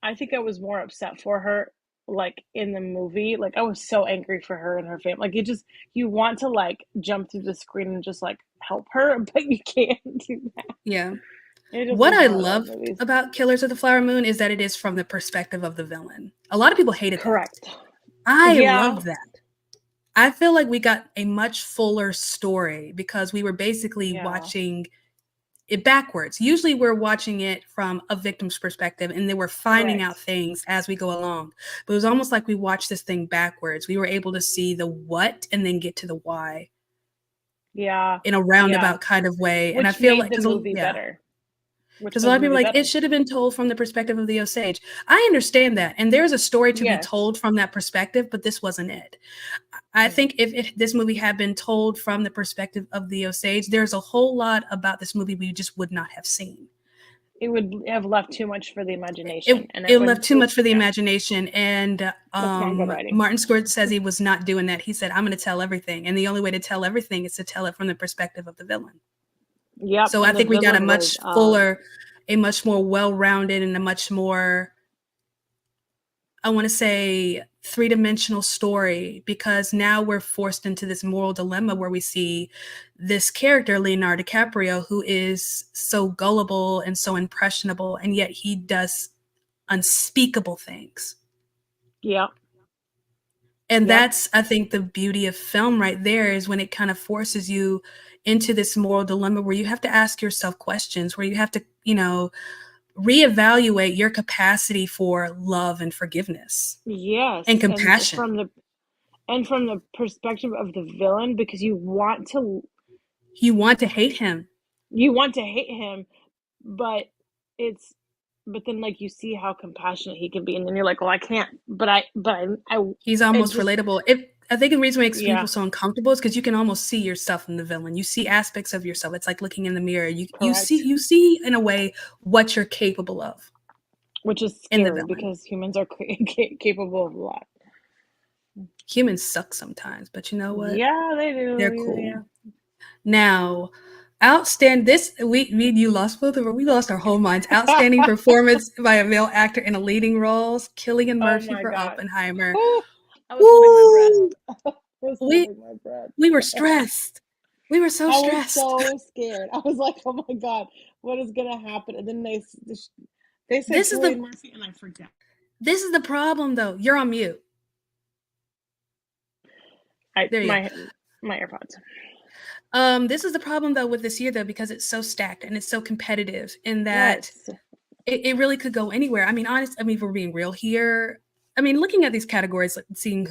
I think I was more upset for her, like in the movie. Like I was so angry for her and her family. Like you want to like jump through the screen and just like help her, but you can't do that. Yeah. It just What was I one of those love movies. about Killers of the Flower Moon is that it is from the perspective of the villain. A lot of people hated that. Correct. I Yeah. love that. I feel like we got a much fuller story because we were basically Yeah. watching it backwards. Usually we're watching it from a victim's perspective and then we're finding out Correct. things as we go along. But it was almost like we watched this thing backwards. We were able to see the what and then get to the why Yeah. in a Yeah. roundabout kind of way. And I Which feel made like, the movie yeah, better. Which because a made lot the of people movie are like, it better. should have been told from the perspective of the Osage. I understand that. And there's a story to be Yes. told from that perspective, but this wasn't it. I Mm. think if this movie had been told from the perspective of the Osage, there's a whole lot about this movie we just would not have seen. It would have left too much for the imagination, It, and it left too much for the yeah, imagination. And that's not good writing. Martin Scorsese was not doing that. He said, I'm going to tell everything. And the only way to tell everything is to tell it from the perspective of the villain. Yep, So I and the think we got a villain much was fuller, a much more well-rounded and a much more, I want to say, three-dimensional story, because now we're forced into this moral dilemma where we see this character, Leonardo DiCaprio, who is so gullible and so impressionable, and yet he does unspeakable things. yep, And yep, that's, I think, the beauty of film right there is when it kind of forces you into this moral dilemma where you have to ask yourself questions, where you have to, reevaluate your capacity for love and forgiveness and yes, compassion. and from the perspective of the villain, because You want to hate him. you want to hate him, but it's but then like you see how compassionate he can be, and then you're like, well, I can't, I He's it almost just relatable. I think the reason it makes yeah, people so uncomfortable is because you can almost see yourself in the villain. You see aspects of yourself. It's like looking in the mirror. correct, You see in a way what you're capable of which is in the scary villain. because humans are capable of a lot. Humans suck sometimes, but you know what? Yeah, they do. They're cool. Yeah. Now, outstanding. This we you lost both of our. We lost our whole minds. Outstanding performance by a male actor in a leading roles. Cillian Oh Murphy my for God. Oppenheimer. Whew, I was holding my breath. Woo! I was We holding my breath. we were stressed. We were so I was stressed. so scared. I was like, "Oh my God, what is gonna happen?" And then they said This is Cillian the Murphy, and I forgot. this is the problem though. You're on mute. I There you go. my AirPods. This is the problem though with this year though, because it's so stacked and it's so competitive in that Yes. it really could go anywhere. I mean, if we're being real here, I mean, looking at these categories, like seeing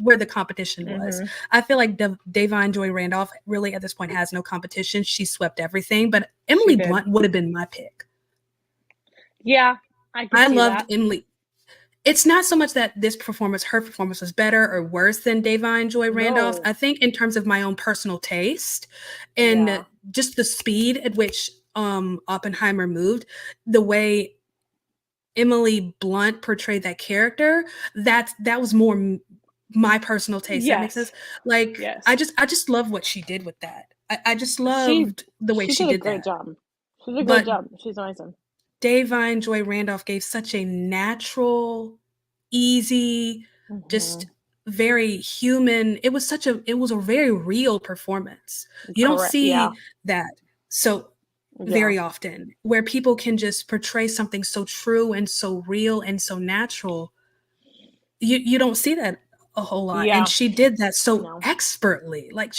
where the competition was, Mm-hmm. I feel like Davine Joy Randolph really at this point has no competition. She swept everything, but She Emily did. Blunt would have been my pick. Yeah, I could I see loved that. Emily. It's not so much that her performance was better or worse than Davine Joy Randolph. No. I think in terms of my own personal taste and Yeah. just the speed at which Oppenheimer moved, the way Emily Blunt portrayed that character, that was more my personal taste. That makes sense. Yes. Like Yes. I just love what she did with that. I just She loved the way she she did a did great that. job. She did a great But job. She's amazing. Davine Joy Randolph gave such a natural, easy, Mm-hmm. just very human. It was a very real performance. You don't Correct. Yeah. see that so Yeah. very often where people can just portray something so true and so real and so natural. You don't see that a whole lot, and Yeah. she did that so No. expertly. Like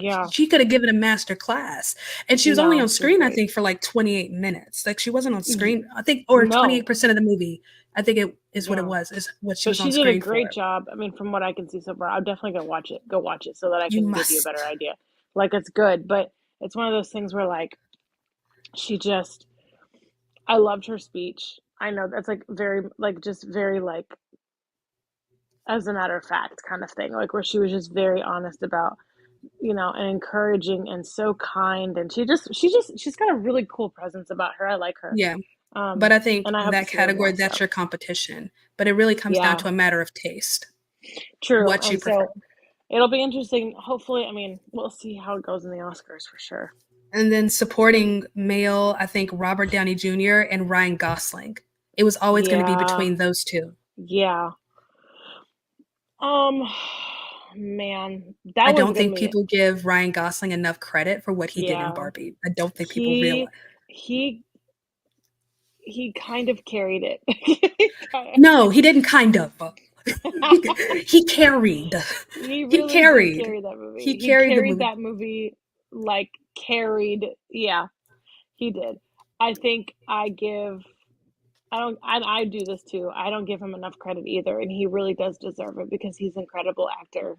Yeah. she could have given a master class, and she was only No, on she was screen I great. think for like 28 minutes. Like she wasn't on Y- screen I think, or No. 28% of the movie. I think it is what it Yeah. was, is what she But was she on did a screen great for. job. I mean, from what I can see so far, I'm definitely gonna watch it. Go watch it so that I You can give you a better must. idea. Like it's good, but it's one of those things where like she just I loved her speech. I know that's like very like just very like as a matter of fact kind of thing. Like where she was just very honest about, and encouraging and so kind and she's got a really cool presence about her. I like her. Yeah. But I think And I hope to that see her category, more that's so. your competition. But it really comes down Yeah, to a matter of taste, true. what you And prefer. so it'll be interesting. Hopefully, I mean, we'll see how it goes in the Oscars for sure. And then supporting male, I think Robert Downey Jr. and Ryan Gosling. It was always going to be Yeah, between those two. yeah. Um, man, that I was don't gonna think be people give Ryan Gosling enough credit for what he did in yeah. Barbie. I don't think people realize. He he he kind of carried it. No, he didn't kind of. He carried. He He really did carried. carry that He movie. He carried the carried movie. that movie like carried. Yeah, he did. I think I don't I do this too. I don't give him enough credit either, and he really does deserve it because he's an incredible actor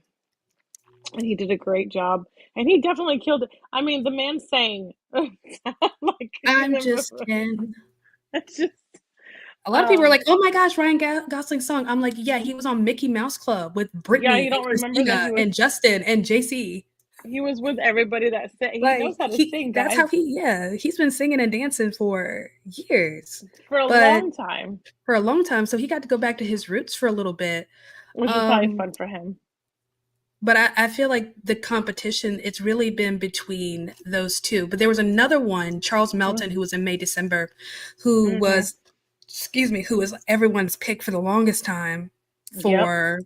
and he did a great job. And he definitely killed it. I mean, the man sang like in I'm the just movie. in. It's just A lot of people are um like, "Oh my gosh, Ryan Gosling's song." I'm like, "Yeah, he was on Mickey Mouse Club with yeah, Brittany you and don't remember that Christina and Justin and JC." he was with everybody that said he knows Like how to he, sing, that's how guys, he. Yeah, he's been singing and dancing for years, for a but long time, for a long time. So he got to go back to his roots for a little bit. which is probably Um, fun for him. but I feel like the competition, it's really been between those two. But there was another one, Charles Melton, who was in May December, who Mm-hmm. was, excuse me, who was everyone's pick for the longest time Yep. for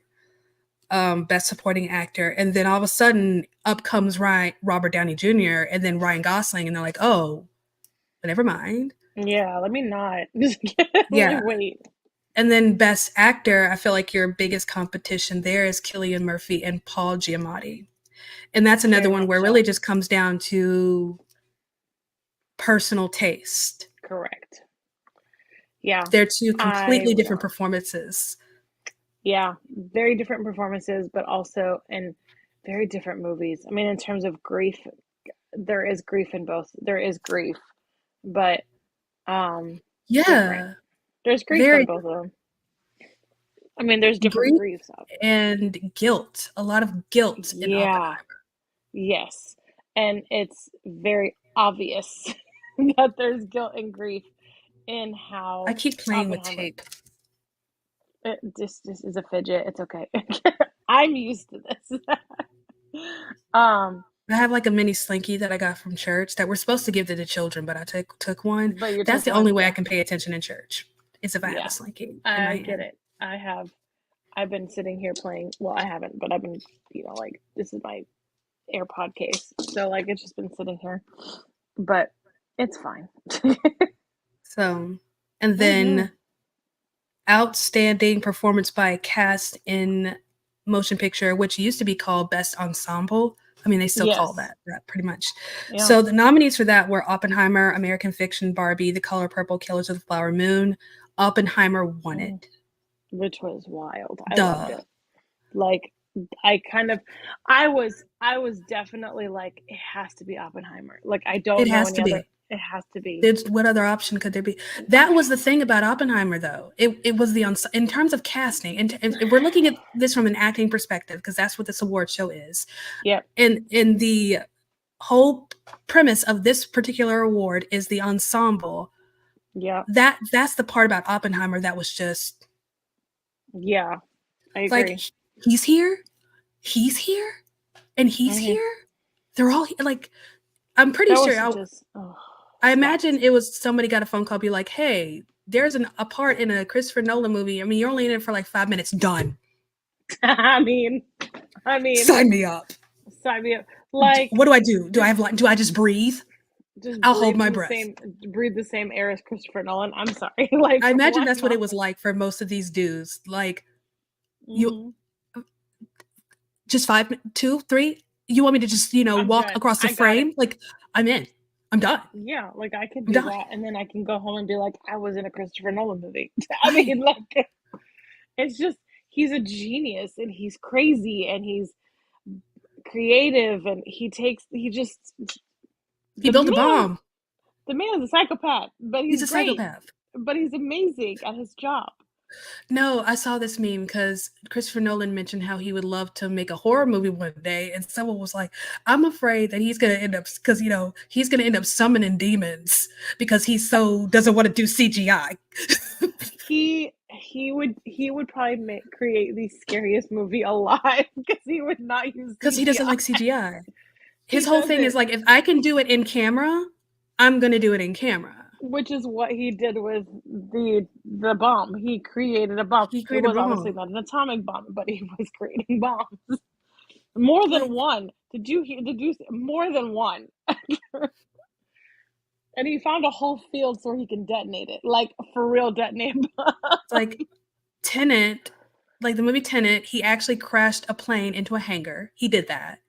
best supporting actor, and then all of a sudden up comes Robert Downey Jr. and then Ryan Gosling, and they're like, oh, but never mind. Yeah, let me not. Just let me Yeah. wait. And then best actor, I feel like your biggest competition there is Cillian Murphy and Paul Giamatti. And that's another Very one much where it so. really just comes down to personal taste. Correct. Yeah. They're two I completely would different all. performances. Yeah, very different performances, but also in very different movies. I mean, in terms of grief, there is grief in both. There is grief, but um different. Yeah, There's grief in very both of them. I mean, there's different grief griefs. and guilt. A lot of guilt in Yeah. Oppenheimer. Yes. And it's very obvious that there's guilt and grief in I how keep playing with Oppenheimer. tape. This is a fidget. It's okay. I'm used to this. um, I have like a mini slinky that I got from church that we're supposed to give to the children, but I took one. but you That's took the only one, way I yeah, can pay attention in church, is if I have a yeah. slinky in my I get hand. it. I've been sitting here playing. Well, I haven't, but I've been, like this is my AirPod case, so like it's just been sitting here. But it's fine. So, and Mm-hmm. then outstanding performance by a cast in motion picture, which used to be called Best Ensemble. I mean, they still call Yes. that pretty much. Yeah. So the nominees for that were Oppenheimer, American Fiction, Barbie, The Color Purple, Killers of the Flower Moon. Oppenheimer won Mm. it. Which was wild. I loved Duh. it. Like I kind of I was definitely like it has to be Oppenheimer. Like I It don't know has any to other be. it has to be. There's, what other option could there be? That was the thing about Oppenheimer, though. It was the in terms of casting, and if we're looking at this from an acting perspective, because that's what this award show is. Yep. And in the whole premise of this particular award is the ensemble. Yep. That's the part about Oppenheimer that was just Yeah. I like agree. he's here, he's here, and he's Mhm. here. They're all like, I'm pretty That sure. was just I imagine stacked. it was somebody got a phone call, be like, "Hey, there's a part in a Christopher Nolan movie. I mean, you're only in it for like 5 minutes. Done. I mean, I mean, Sign me up. sign me up. Like What do I do? Do I just have like? Do I just breathe? just I'll hold my breath." breathe the same air as Christopher Nolan. I'm sorry. Like I imagine why that's what not? it was like for most of these dudes. Like, you Mhm. just five, two, three. You want me to just I'm walk done. across the I got it. frame? Like, I'm in. I'm done. Yeah, like I can I'm do done. that and then I can go home and be like I was in a Christopher Nolan movie. I Right. mean, like it's just he's a genius and he's crazy and he's creative and he just He the built a man bomb. the man is a psychopath, but He's he's a great. psychopath. But he's amazing at his job. No, I saw this meme because Christopher Nolan mentioned how he would love to make a horror movie one day, and someone was like, "I'm afraid that he's going to end up because he's going to end up summoning demons because he's so doesn't want to do CGI He would probably create the scariest movie alive because he would not use because he doesn't CGI. like CGI. He His whole thing is doesn't, like, if I can do it in camera, I'm going to do it in camera. which is what he did with the bomb. He created a bomb. He It created a was obviously bomb. not an atomic bomb, but he was creating bombs. More than Like, one. Did you more than one? And he found a whole field so he can detonate it, like for real detonate. like Tenet, like the movie Tenet, he actually crashed a plane into a hangar. He did that.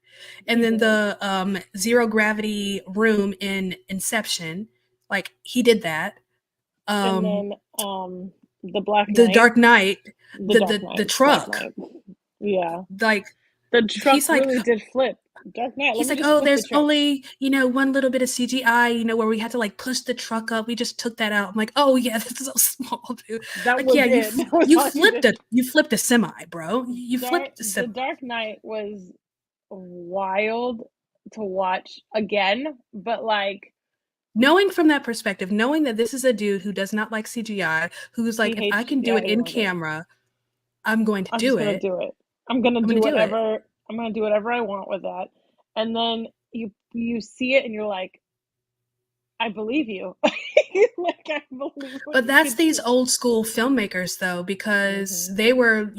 And He then did. the zero gravity room in Inception, like he did that. And Um, then the Black the Knight, Dark Knight, the Dark the Knight, Dark truck, Knight. Yeah. like The truck he's like really did flip. Dark Knight, let he's me like, just oh, flip the there's truck. only one little bit of CGI, where we had to like push the truck up. We just took that out. I'm like, oh yeah, that's so small, dude. That Like, was yeah, it. That was all you did. you flipped a semi, bro. You flipped a The semi. Dark Knight was wild to watch again, but like Knowing from that perspective, knowing that this is a dude who does not like CGI, who's he like, if I hates can do yeah, it he in loves it. camera, I'm going to I'm do just gonna it. do it. I'm gonna I'm do going to do it. whatever I'm gonna do whatever I want with that. And then you see it and you're like, I believe you. Like I believe what But you that's could these do. old school filmmakers, though, because Hmm. they were,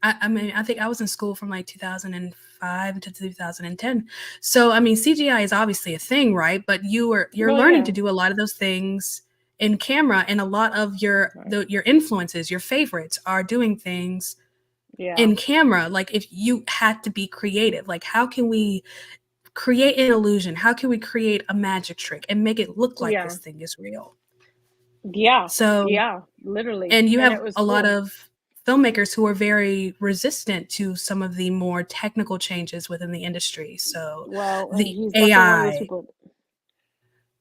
I mean, I think I was in school from like 2005 to 2010. So, I mean, CGI is obviously a thing, right? But you're Well, learning yeah. to do a lot of those things in camera, and a lot of Right. your influences, your favorites, are doing things Yeah. in camera. Like, if you had to be creative, like, how can we create an illusion? How can we create a magic trick and make it look like Yeah. this thing is real? Yeah. So, Yeah. Literally. and you And have it was a lot cool. of filmmakers who are very resistant to some of the more technical changes within the industry. So Well, and the he's definitely one of those AI people.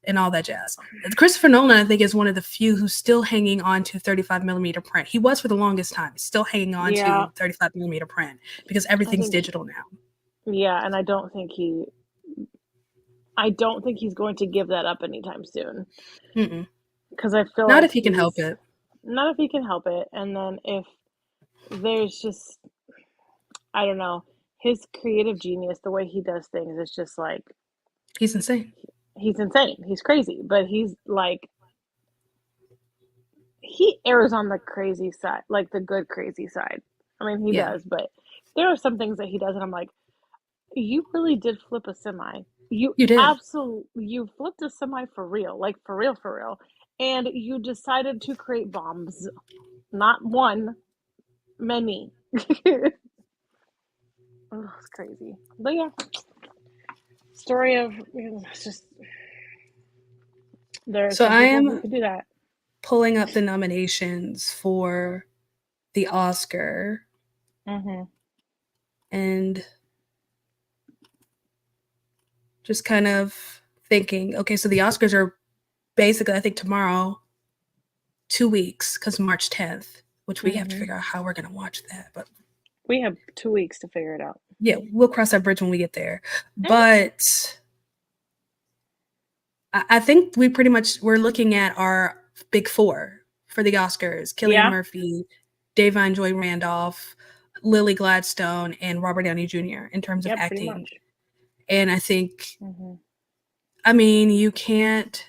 and all that jazz. Christopher Nolan, I think, is one of the few who's still hanging on to 35 millimeter print. He was for the longest time, still hanging on Yeah. to 35 millimeter print because I everything's think digital now. yeah, and I don't think he's going to give that up anytime soon. Mm-mm. Because I feel Not like if he can help it. not if he can help it. And then if there's just, I don't know, his creative genius, the way he does things is just like, He's insane. he's insane. He's crazy, but he's like, he errs on the crazy side, like the good crazy side. I mean, he Yeah, does, but there are some things that he does, and I'm like, you really did flip a semi. you did. You flipped a semi for real, like for real. And you decided to create bombs. Not one, many. Oh, it's crazy. But yeah. story of it's just there are So some I people who am can do that. pulling up the nominations for the Oscar Mm-hmm. and just kind of thinking, okay, so the Oscars are basically, I think, tomorrow, 2 weeks, because March 10th, which we have to Mm-hmm. figure out how we're going to watch that. But We have 2 weeks to figure it out. yeah, we'll cross that bridge when we get there. Mm-hmm. But I think we're looking at our big four for the Oscars: Cillian Yeah. Murphy, Da'Vine Joy Randolph, Lily Gladstone, and Robert Downey Jr. in terms of Yep. Pretty acting. much. And I think, Mm-hmm. I mean, you can't.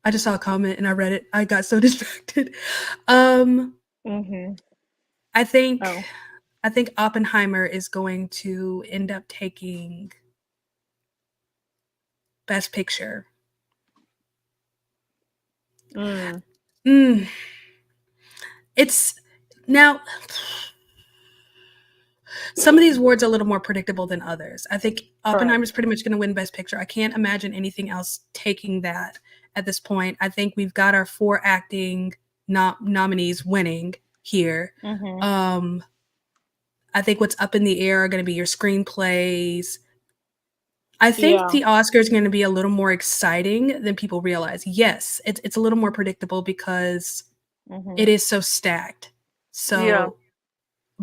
I just saw a comment and I read it. I got so distracted. Mm-hmm. I think Oh. I think Oppenheimer is going to end up taking Best Picture. Mm. Mm, it's now some of these awards are a little more predictable than others. I think Oppenheimer's Correct. pretty much going to win Best Picture. I can't imagine anything else taking that at this point. I think we've got our 4 acting nominees winning here. Mm-hmm. Um, I think what's up in the air are going to be your screenplays. I think Yeah. the Oscar is going to be a little more exciting than people realize. Yes, it's a little more predictable because Mm-hmm. it is so stacked. Yeah. So,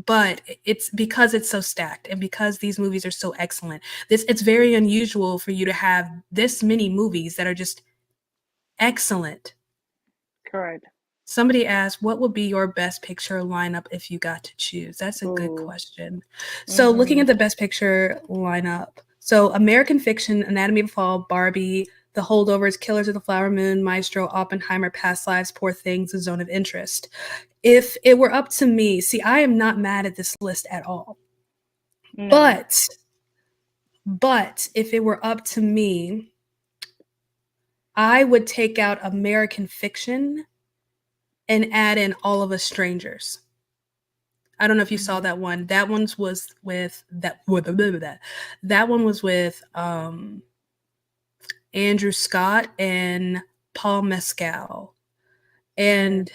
but it's because it's so stacked and because these movies are so excellent. It's very unusual for you to have this many movies that are just excellent. Correct. Somebody asked, what would be your best picture lineup if you got to choose? That's a good Ooh. question. So, looking Mm-hmm. at the best picture lineup, so American Fiction, Anatomy of a Fall, Barbie, The Holdovers, Killers of the Flower Moon, Maestro, Oppenheimer, Past Lives, Poor Things, The Zone of Interest. If it were up to me, see, I am not mad at this list at all. No. But if it were up to me, I would take out American Fiction and add in All of Us Strangers. I don't know if you saw Mm-hmm. that one. That one's was with that that one was with Andrew Scott and Paul Mescal. Mm. And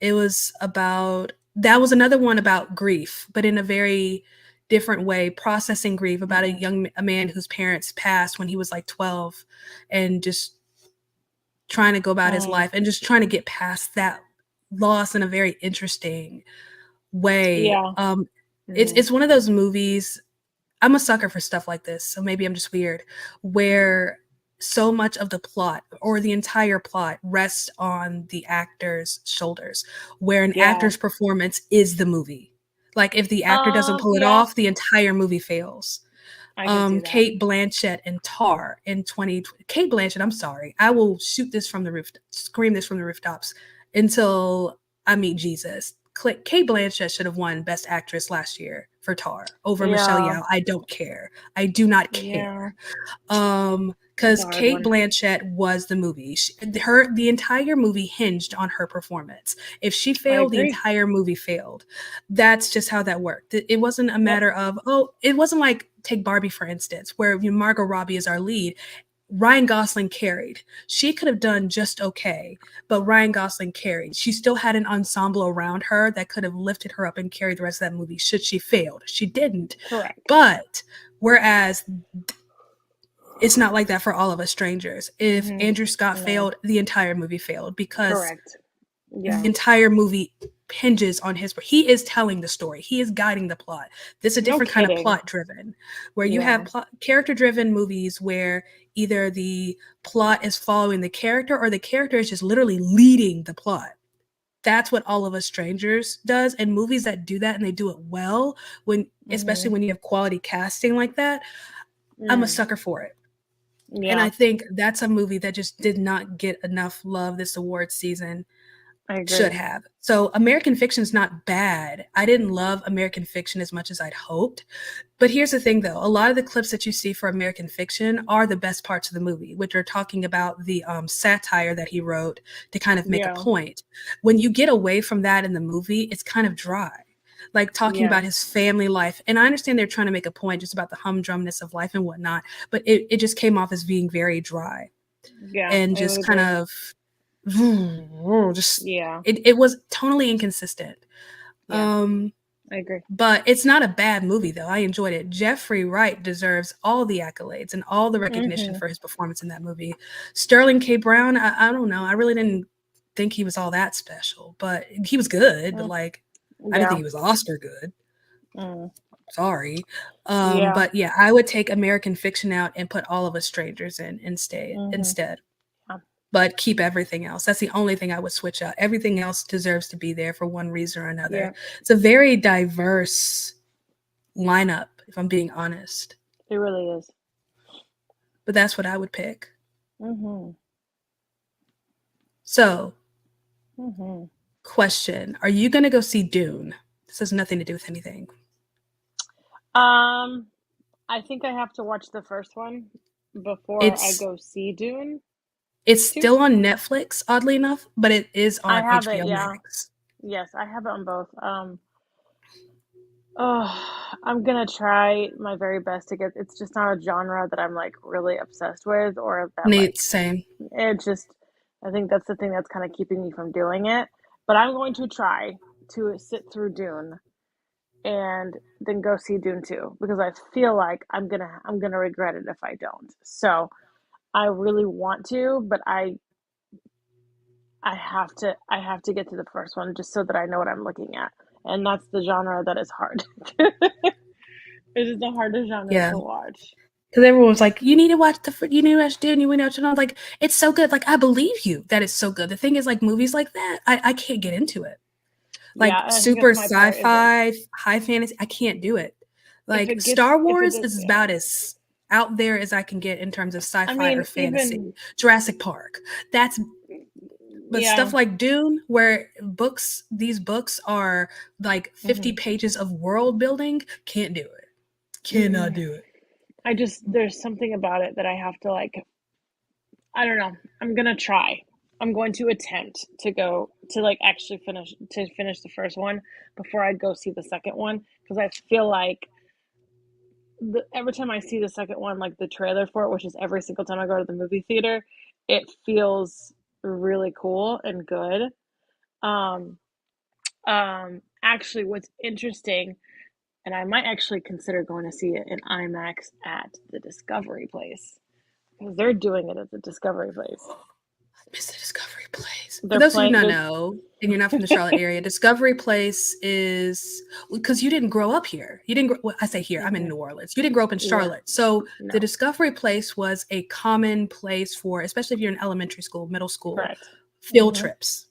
it was about that was another one about grief, but in a very different way, processing grief about Mm-hmm. a man whose parents passed when he was like 12 and just trying to go about his Mm. life and just trying to get past that loss in a very interesting way. Yeah. It's Mm-hmm. it's one of those movies. I'm a sucker for stuff like this, so maybe I'm just weird, where so much of the plot or the entire plot rests on the actor's shoulders, where an Yeah. actor's performance is the movie. Like if the actor doesn't pull it Yeah. off, the entire movie fails. I can see that. Kate Blanchett in Tar in 2020. Kate Blanchett, I'm sorry. I will shoot this from the roof, scream this from the rooftops until I meet Jesus. Kate Blanchett should have won Best Actress last year for Tar over Michelle Yeah. Yeoh. I don't care. I do not Yeah. care. It's a Because hard Kate one. Blanchett was the movie. The entire movie hinged on her performance. If she I failed, the agree. entire movie failed. That's just how that worked. It wasn't a Yep. matter of, oh, it wasn't like take Barbie for instance, where Margot Robbie is our lead. Ryan Gosling carried. She could have done just okay, but Ryan Gosling carried. She still had an ensemble around her that could have lifted her up and carried the rest of that movie should she failed. She didn't. Correct. But whereas it's not like that for All of Us Strangers. If Mm-hmm. Andrew Scott No. failed, the entire movie failed because Correct. the Yeah. entire movie hinges on he is telling the story, he is guiding the plot. This is a No different kind of kidding. plot driven, where you have Yeah. character driven movies where either the plot is following the character or the character is just literally leading the plot. That's what All of Us Strangers does, and movies that do that and they do it well, when especially Mm-hmm. when you have quality casting like that, I'm a Mm. sucker for it. And Yeah. I think that's a movie that just did not get enough love this award season. I should agree. have. So American Fiction is not bad. I didn't love American Fiction as much as I'd hoped. But here's the thing, though. A lot of the clips that you see for American Fiction are the best parts of the movie, which are talking about the satire that he wrote to kind of make a Yeah. point. When you get away from that in the movie, it's kind of dry. Like talking Yeah. about his family life. And I understand they're trying to make a point just about the humdrumness of life and whatnot, but it just came off as being very dry Yeah. and I would just kind agree. of just Yeah. it was totally inconsistent. Yeah. Um, I agree. but it's not a bad movie though. I enjoyed it. Jeffrey Wright deserves all the accolades and all the recognition Mm-hmm. for his performance in that movie. Sterling K. Brown, I don't know. I really didn't think he was all that special, but he was good. But Mm. like, I didn't think Yeah. he was Oscar good. Mm. Sorry. Yeah. But yeah, I would take American Fiction out and put All of Us Strangers in Mm-hmm. instead. Yeah. But keep everything else. That's the only thing I would switch out. Everything else deserves to be there for one reason or another. Yeah. It's a very diverse lineup, if I'm being honest. It really is. But that's what I would pick. Mm-hmm. So, Mm-hmm. question: are you going to go see Dune? This has nothing to do with anything. Um, I think I have to watch the first one before I It's go see Dune it's 2. still on Netflix, oddly enough, but it is I on have it, HBO yeah. Max. Yes, I have it on both. Oh, I'm gonna try my very best to get. It's just not a genre that I'm like really obsessed with, or that like Neat, same. it just. I think that's the thing that's kind of keeping me from doing it. But I'm going to try to sit through Dune and then go see Dune 2 because I feel like I'm gonna regret it if I don't. So I really want to, but I have to get to the first one just so that I know what I'm looking at. And that's the genre that is hard. It is the hardest genre Yeah. to watch. Because everyone was like, you need to watch you need to watch Dune, you need to watch it. And I was like, it's so good. Like, I believe you that it's so good. The thing is, like, movies like that, I can't get into it. Yeah, Like, I think super that's my part is like sci-fi, high fantasy, I can't do it. if Like, it gets Star if it Wars gets is yeah. about as out there as I can get in terms of I sci-fi or mean, fantasy. even Jurassic Park. That's but yeah. stuff like Dune, where these books are like 50 Hmm. pages of world building, can't do it. Cannot Mm-mm. do it. I just there's something about it that I have to like I don't know. I'm gonna try. I'm going to attempt to go to like actually finish the first one before I go see the second one because I feel like every time I see the second one, like the trailer for it, which is every single time I go to the movie theater, it feels really cool and good. Um, actually, what's interesting, and I might actually consider going to see it in IMAX at the Discovery Place because they're doing it at the Discovery Place. Miss the Discovery Place. For They're those of you who playing. don't They're know, and you're not from the Charlotte area, Discovery Place is because you didn't grow up here. You didn't. Well, I say here. I'm in hmm New Orleans. You didn't grow up in Yeah, Charlotte, so the no, Discovery Place was a common place for, especially if you're in elementary school, middle school, correct. field hmm trips.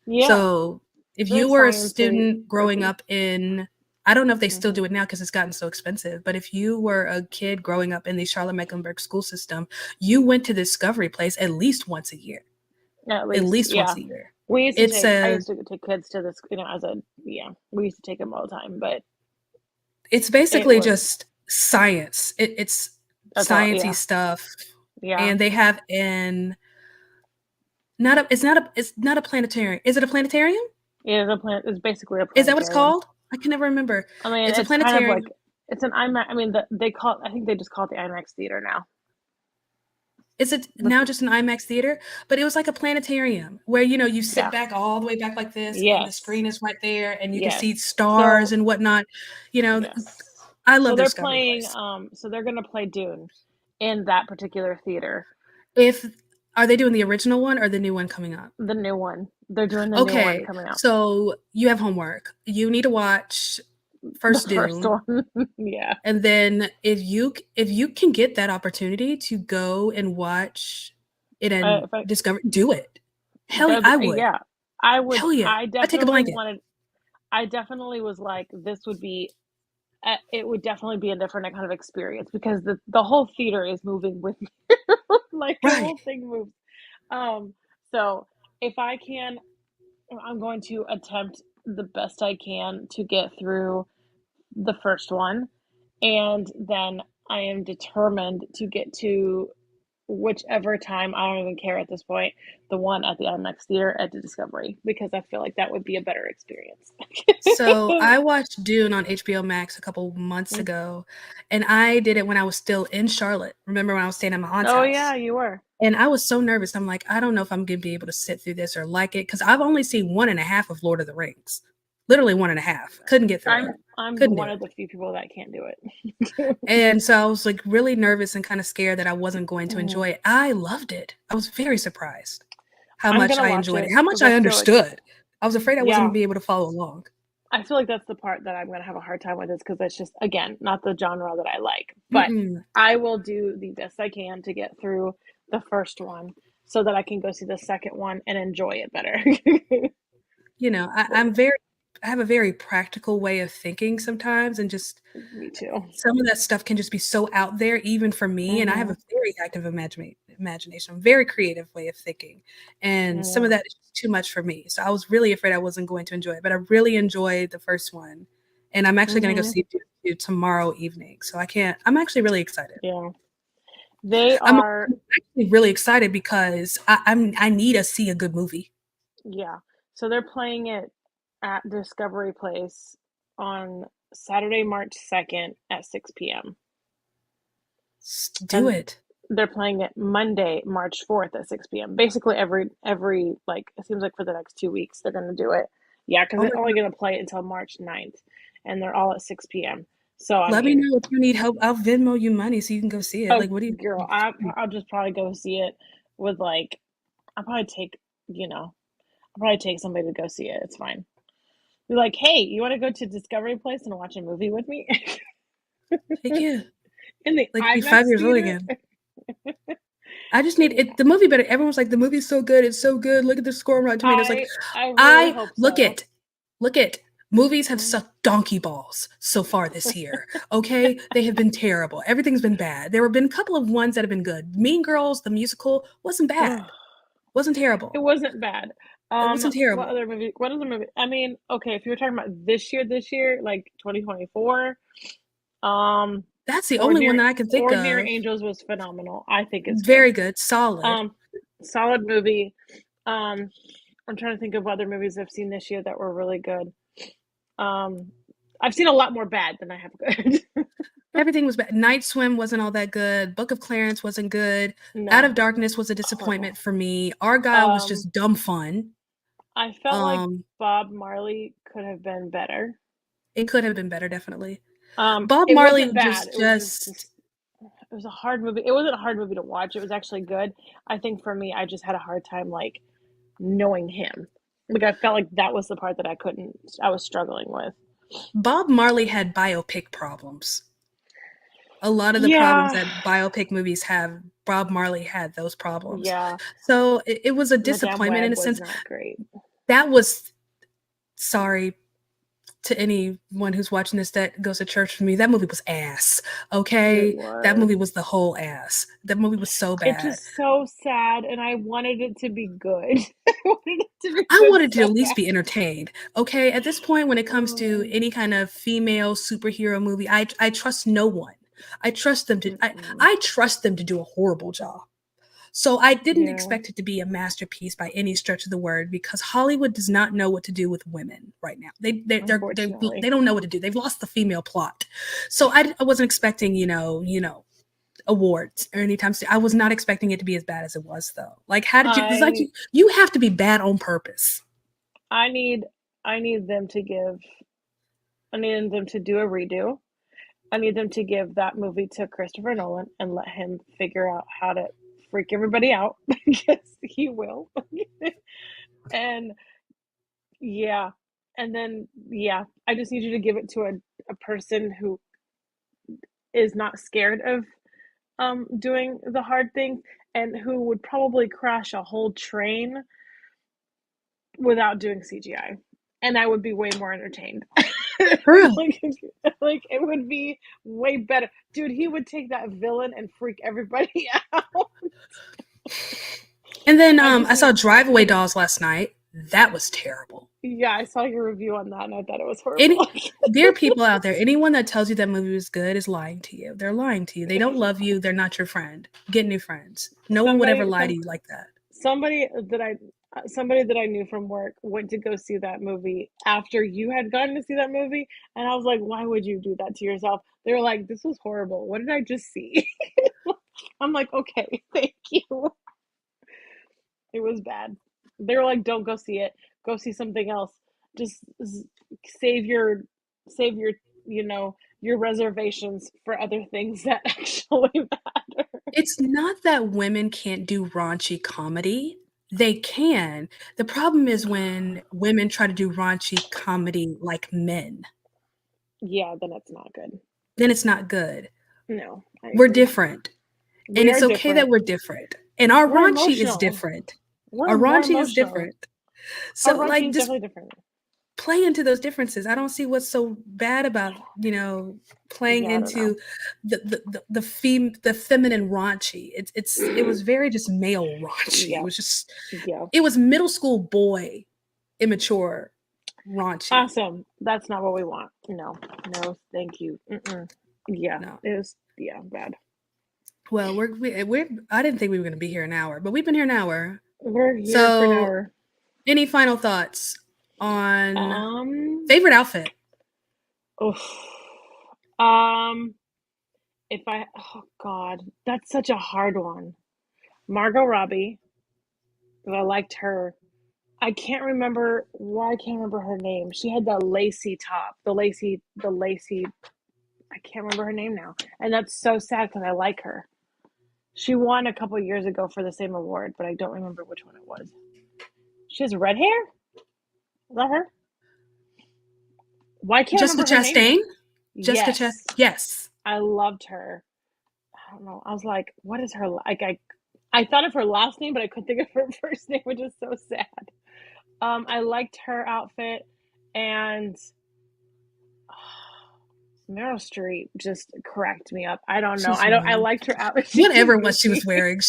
Yeah, So if very you were a sciencey, student growing earthy. up in, I don't know if they still hmm do it now because it's gotten so expensive, but if you were a kid growing up in the Charlotte Mecklenburg school system, you went to Discovery Place at least once a year. At At least, least once yeah. a year. We used to It's take. I a used to take kids to this. As a yeah, we used to take them all the time. But it's it basically was just science. It's that's all. sciencey Yeah, stuff, yeah. and they have an it's not a planetarium. Is it a planetarium? It is a plan. It's basically a Is that what it's planetarium. called? I can never remember. I mean, It's a it's kind of like planetarium. it's an IMAX. I mean, they call. I think they just call it the IMAX theater now. Is it But now just an IMAX theater? But it was like a planetarium where you sit yeah, back all the way back like this, and the yes, screen is right there, and you can see yes. stars So and whatnot. You know, yes. I So love the they're Discovery playing. Place. So they're gonna play Dune in that particular theater. If Are they doing the original one or the new one coming up? The new one. They're doing the new one Okay, coming out. so you have homework. You need to watch The first first Dune, one. Yeah. and then if you can get that opportunity to go and watch it and If I discover, do it. Hell, yeah, Does I would. yeah. I would Hell yeah, I I take a definitely blanket. wanted I definitely was like this would be it would definitely be a different kind of experience because the whole theater is moving with me. Like the Right. whole thing moves. Um so if I can I'm going to attempt the best I can to get through the first one, and then I am determined to get to whichever time, I don't even care at this point, the one at the IMAX theater at the Discovery, because I feel like that would be a better experience. So I watched Dune on HBO Max a couple months ago, and I did it when I was still in Charlotte. Remember when I was staying at my aunt's Oh house? yeah, you were. And I was so nervous. I'm like, I don't know if I'm gonna be able to sit through this or like it, because I've only seen 1.5 of Lord of the Rings. Literally 1.5. Couldn't get through it. I'm Couldn't do one of it. the few people that can't do it. And so I was like really nervous and kind of scared that I wasn't going to enjoy Mhm. it. I loved it. I was very surprised how I'm much gonna I watch enjoyed it, it how much because I I feel like, understood. I was afraid I wasn't yeah, gonna be able to follow along. I feel like that's the part that I'm gonna have a hard time with, is because it's just, again, not the genre that I like. But Mm-mm. I will do the best I can to get through the first one so that I can go see the second one and enjoy it better. You know, I have a very practical way of thinking sometimes, and just Me too. some of that stuff can just be so out there even for me, and I have Hmm. a very active imagination, a very creative way of thinking, and some of Yeah. that is just too much for me. So I was really afraid I wasn't going to enjoy it, but I really enjoyed the first one, and I'm actually gonna go Hmm. see it tomorrow evening. So I'm actually really excited. Yeah. They I'm are, actually really excited because I need to see a good movie. yeah. So they're playing it at Discovery Place on Saturday, March 2nd at 6 p.m. Do And it. they're playing it Monday, March 4th at 6 p.m. Basically every like, it seems like for the next 2 weeks they're gonna do it. Yeah, because Oh they're my only god. gonna play it until March 9th, and they're all at 6 p.m. So I Let me mean, know if you need help. I'll Venmo you money so you can go see it. oh Like, what do girl, you I'll just probably go see it with like, I'll probably take, you know, I'll probably take somebody to go see it. It's fine. Be like, hey, you want to go to Discovery Place and watch a movie with me Heck yeah. in the Like, be 5 IMAX years old theater? again. I just need it. The movie better. Everyone's like, the movie's so good. It's so good. Look at the score on Rotten Tomatoes. Like, I really I hope look so. at, look at. Movies have Mm. sucked donkey balls so far this year. Okay, they have been terrible. Everything's been bad. There have been a couple of ones that have been good. Mean Girls, the musical, wasn't bad. Wasn't It terrible. wasn't bad. It wasn't What terrible. other movie? What other movie? I mean, okay, if you're talking about this year, like 2024, um, That's the only one Ordinary that I can think Ordinary of. Angels was phenomenal. I think it's good. Very good, solid. Um, Solid movie. Um, I'm trying to think of other movies I've seen this year that were really good. Um, I've seen a lot more bad than I have good. Everything was bad. Night Swim wasn't all that good. Book of Clarence wasn't good. Out of No, Darkness was a horrible. disappointment for me. Argyle was Um, just dumb fun. I felt like Um, Bob Marley could have been better. it could have been better, definitely. Bob It Marley wasn't was bad. It was just just it was a hard movie. It wasn't a hard movie to watch. It was actually good. I think for me, I just had a hard time like knowing him. Like I felt like that was the part that I was struggling with. Bob Marley had biopic problems. A lot of the problems Yeah, that biopic movies have, Bob Marley had those problems. yeah. So it was a Madame disappointment in Web a was sense. not great. That was sorry to anyone who's watching this that goes to church with me. That movie was ass. It Okay, that was. movie was the whole ass. That movie was so It's bad. just so sad, and I wanted it to be good. I wanted it to be I good wanted to so at least bad. be entertained. Okay, at this point, when it comes to Um, any kind of female superhero movie, I trust no one. I trust them to. mm-mm. I trust them to do a horrible job. So I didn't Yeah, expect it to be a masterpiece by any stretch of the word, because Hollywood does not know what to do with women right now. unfortunately. They don't know what to do. They've lost the female plot. So I wasn't expecting awards or anytime soon. I was not expecting it to be as bad as it was though. Like, how did you? It's like I you have to be bad on purpose. I need I need them to give I need them to do a redo. I need them to give that movie to Christopher Nolan and let him figure out how to freak everybody out because he will. And yeah, and then yeah, I just need you to give it to a person who is not scared of doing the hard thing, and who would probably crash a whole train without doing CGI. And I would be way more entertained. For real. like, like it would be way better. Dude, he would take that villain and freak everybody out. And then I just I saw need Drive Away Dolls last night. That was terrible. Yeah, I saw your review on that and I thought it was horrible. Any There are people out there, anyone that tells you that movie was good is lying to you. They're lying to you. They don't love you. They're not your friend. Get new friends. No one would ever lie to you like that. Somebody that I knew from work went to go see that movie after you had gone to see that movie, and I was like, why would you do that to yourself? They were like, this was horrible. What did I just see? I'm like, okay, thank you. It was bad. They were like, don't go see it. Go see something else. Just save your save your your reservations for other things that actually matter. It's not that women can't do raunchy comedy. They can. The problem is when women try to do raunchy comedy like men. Yeah, then it's not good. Then it's not good. No, We're different. And We are it's okay that different. we're different. And our We're raunchy is emotional. different. We're Our more raunchy is emotional. different. Our So, raunchy like, is just definitely different. play into those differences. I don't see what's so bad about, playing Yeah, I don't know. into the feminine raunchy. It was very just male raunchy. Yeah. It was just Yeah. it was middle school boy immature raunchy. Awesome. That's not what we want. No, thank you. Yeah, No. it was bad. Well, we're I didn't think we were going to be here an hour, but we've been here an hour. We're here for an So, hour. any final thoughts on favorite outfit? Oof. Oh God, that's such a hard one. Margot Robbie, I liked her. I can't remember why I can't remember her name. She had the lacy top, the lacy. I can't remember her name now, and that's so sad because I like her. She won a couple years ago for the same award, but I don't remember which one it was. She has red hair. Is that her? Why can't I Jessica remember her name? Chastain? Jessica Yes, Chastain. Yes. I loved her. I don't know. I was like, what is her like? I thought of her last name, but I couldn't think of her first name, which is so sad. I liked her outfit, and Meryl Streep just cracked me up. I don't know. I liked her outfit. Whatever what she was wearing,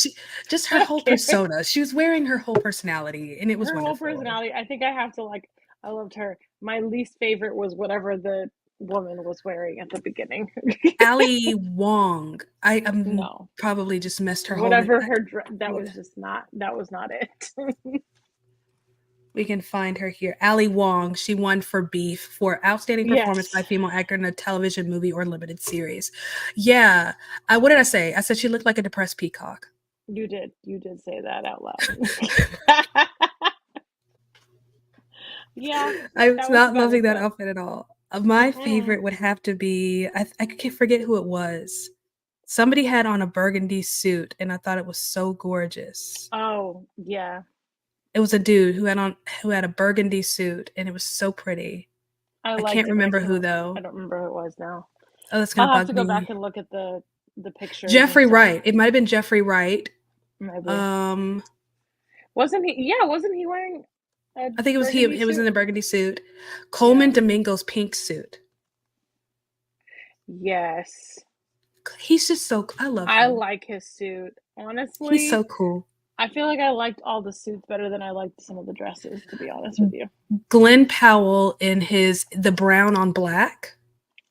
just her whole Okay. persona. She was wearing her whole personality, and it was Her wonderful. whole personality. I think I have to like. I loved her. My least favorite was whatever the woman was wearing at the beginning. Ali Wong. I No, probably just messed her whatever whole. her that was just not. That was not it. We can find her here. Ali Wong. She won for Beef for outstanding performance by a female actor in a television movie or limited series. Yeah. What did I say? I said she looked like a depressed peacock. You did say that out loud. Yeah. I was not loving that outfit at all. My favorite would have to be, I can't forget who it was. Somebody had on a burgundy suit, and I thought it was so gorgeous. Oh, yeah. It was a dude who had a burgundy suit, and it was so pretty. I can't remember who though. I don't remember who it was now. Oh, that's gonna bug me. I'll have to go back and look at the picture. Jeffrey Wright. It might have been Jeffrey Wright. Maybe. Wasn't he? Yeah, wasn't he wearing? I think it was he. It was in the burgundy suit. Coleman Domingo's pink suit. Yes. He's just so. I love him. I like his suit. Honestly, he's so cool. I feel like I liked all the suits better than I liked some of the dresses, to be honest with you. Glenn Powell in the brown on black.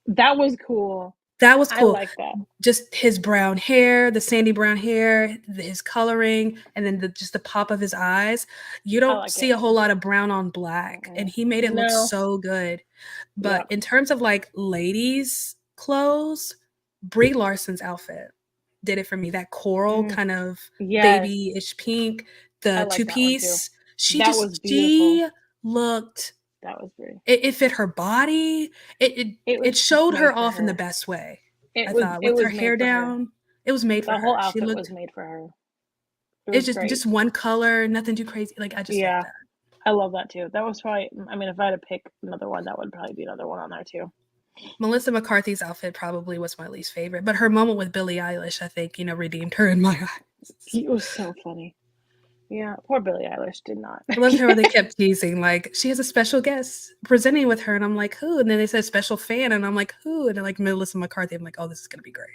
That was cool. That was cool. I like that. Just his brown hair, the sandy brown hair, his coloring, and then just the pop of his eyes. You don't see a whole lot of brown on black, and he made it look so good. But in terms of like ladies' clothes, Brie Larson's outfit did it for me. That coral kind of babyish pink, the two-piece. She looked. That was Brie. It fit her body. It showed her off in the best way. I thought with her hair down, it was made for her. The whole outfit was made for her. It's just one color, nothing too crazy. Like I just love that. I love that too. That was probably. I mean, if I had to pick another one, that would probably be another one on there too. Melissa McCarthy's outfit probably was my least favorite, but her moment with Billie Eilish, I think, redeemed her in my eyes. It was so funny. Yeah, poor Billie Eilish did not. I love how they kept teasing, like, she has a special guest presenting with her, and I'm like, who? And then they said special fan, and I'm like, who? And then like Melissa McCarthy, I'm like, oh, this is gonna be great.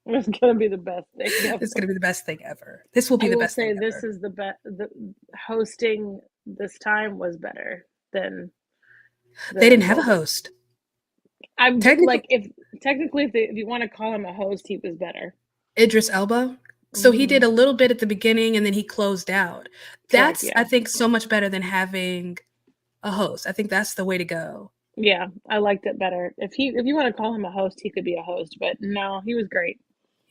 It's gonna be the best thing ever. It's gonna be the best thing ever. This will be the best thing ever. This is the best. The hosting this time was better than They didn't have a well, host. I'm Technically, like, if technically, if you want to call him a host, he was better. Idris Elba. So he did Hmm. a little bit at the beginning and then he closed out. Correct. That's, I Yeah. think, so much better than having a host. I think that's the way to go. Yeah, I liked it better. If you want to call him a host, he could be a host, but no, he was great,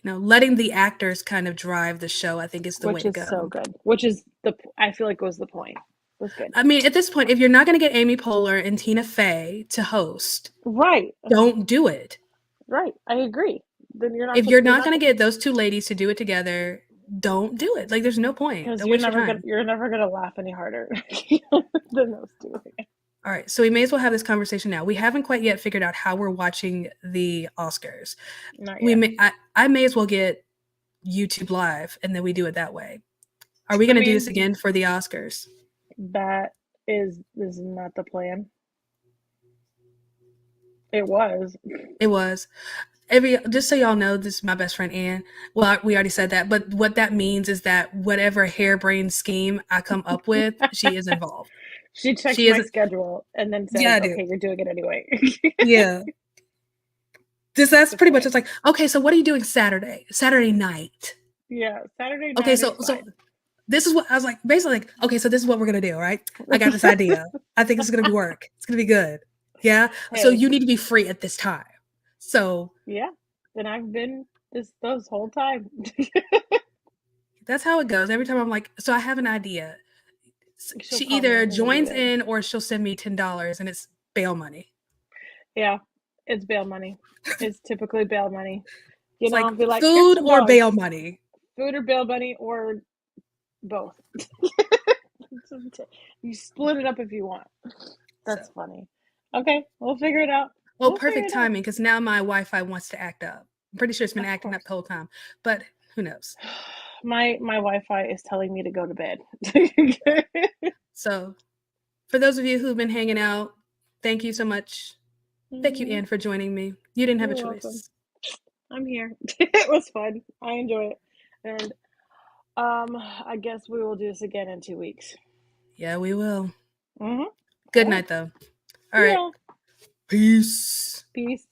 Letting the actors kind of drive the show, I think, is the way which to is so go. good. Which is the I feel like was the point. It was good. I mean, at this point, if you're not going to get Amy Poehler and Tina Fey to host, Right. don't do it. Right. I agree. Then If you're you're not not going to get those two ladies to do it together, don't do it. Like, there's no point. because Don't waste your time. you're never gonna laugh any harder than those two. All right, so we may as well have this conversation now. We haven't quite yet figured out how we're watching the Oscars. Not We yet. may, I may as well get YouTube Live, and then we do it that way. Are we I going to do this mean, again for the Oscars? that is not the plan. It was. It was. Just so y'all know, this is my best friend Ann. Well, we already said that, but what that means is that whatever harebrained scheme I come up with, she is involved. She checks She my is. schedule and then Yeah, says, I do. "Okay, you're doing it anyway." Yeah. That's The pretty much point. it's like, okay, so what are you doing Saturday night? Yeah, Saturday Okay, night is so fine. this is what I was like, basically like, okay, so this is what we're gonna do, right? I got this idea. I think it's gonna be work. It's gonna be good. Yeah. So Hey, you need to be free at this time. So yeah. Then I've been this whole time. that's how it goes. Every time I'm like, so I have an idea. She'll She call me either and we'll do joins it. in or she'll send me $10 and it's bail money. Yeah, it's bail money. It's typically bail money. You It's know, like I'll be like, "Here's food some or dollars." bail money. Food or bail money or both. You split it up if you want. So, That's funny. Okay, we'll figure it out. well, We'll figure perfect it out. timing because now my Wi-Fi wants to act up. I'm pretty sure it's been Of acting up course. the whole time, but who knows? My Wi-Fi is telling me to go to bed. So, for those of you who've been hanging out, thank you so much. Thank you, Mhm. Anne, for joining me. You didn't have a You're welcome. choice. I'm here. It was fun. I enjoy it. And I guess we will do this again in 2 weeks. Yeah, we will. Mhm. Good All right. night, though. All See right. ya. Peace. Peace.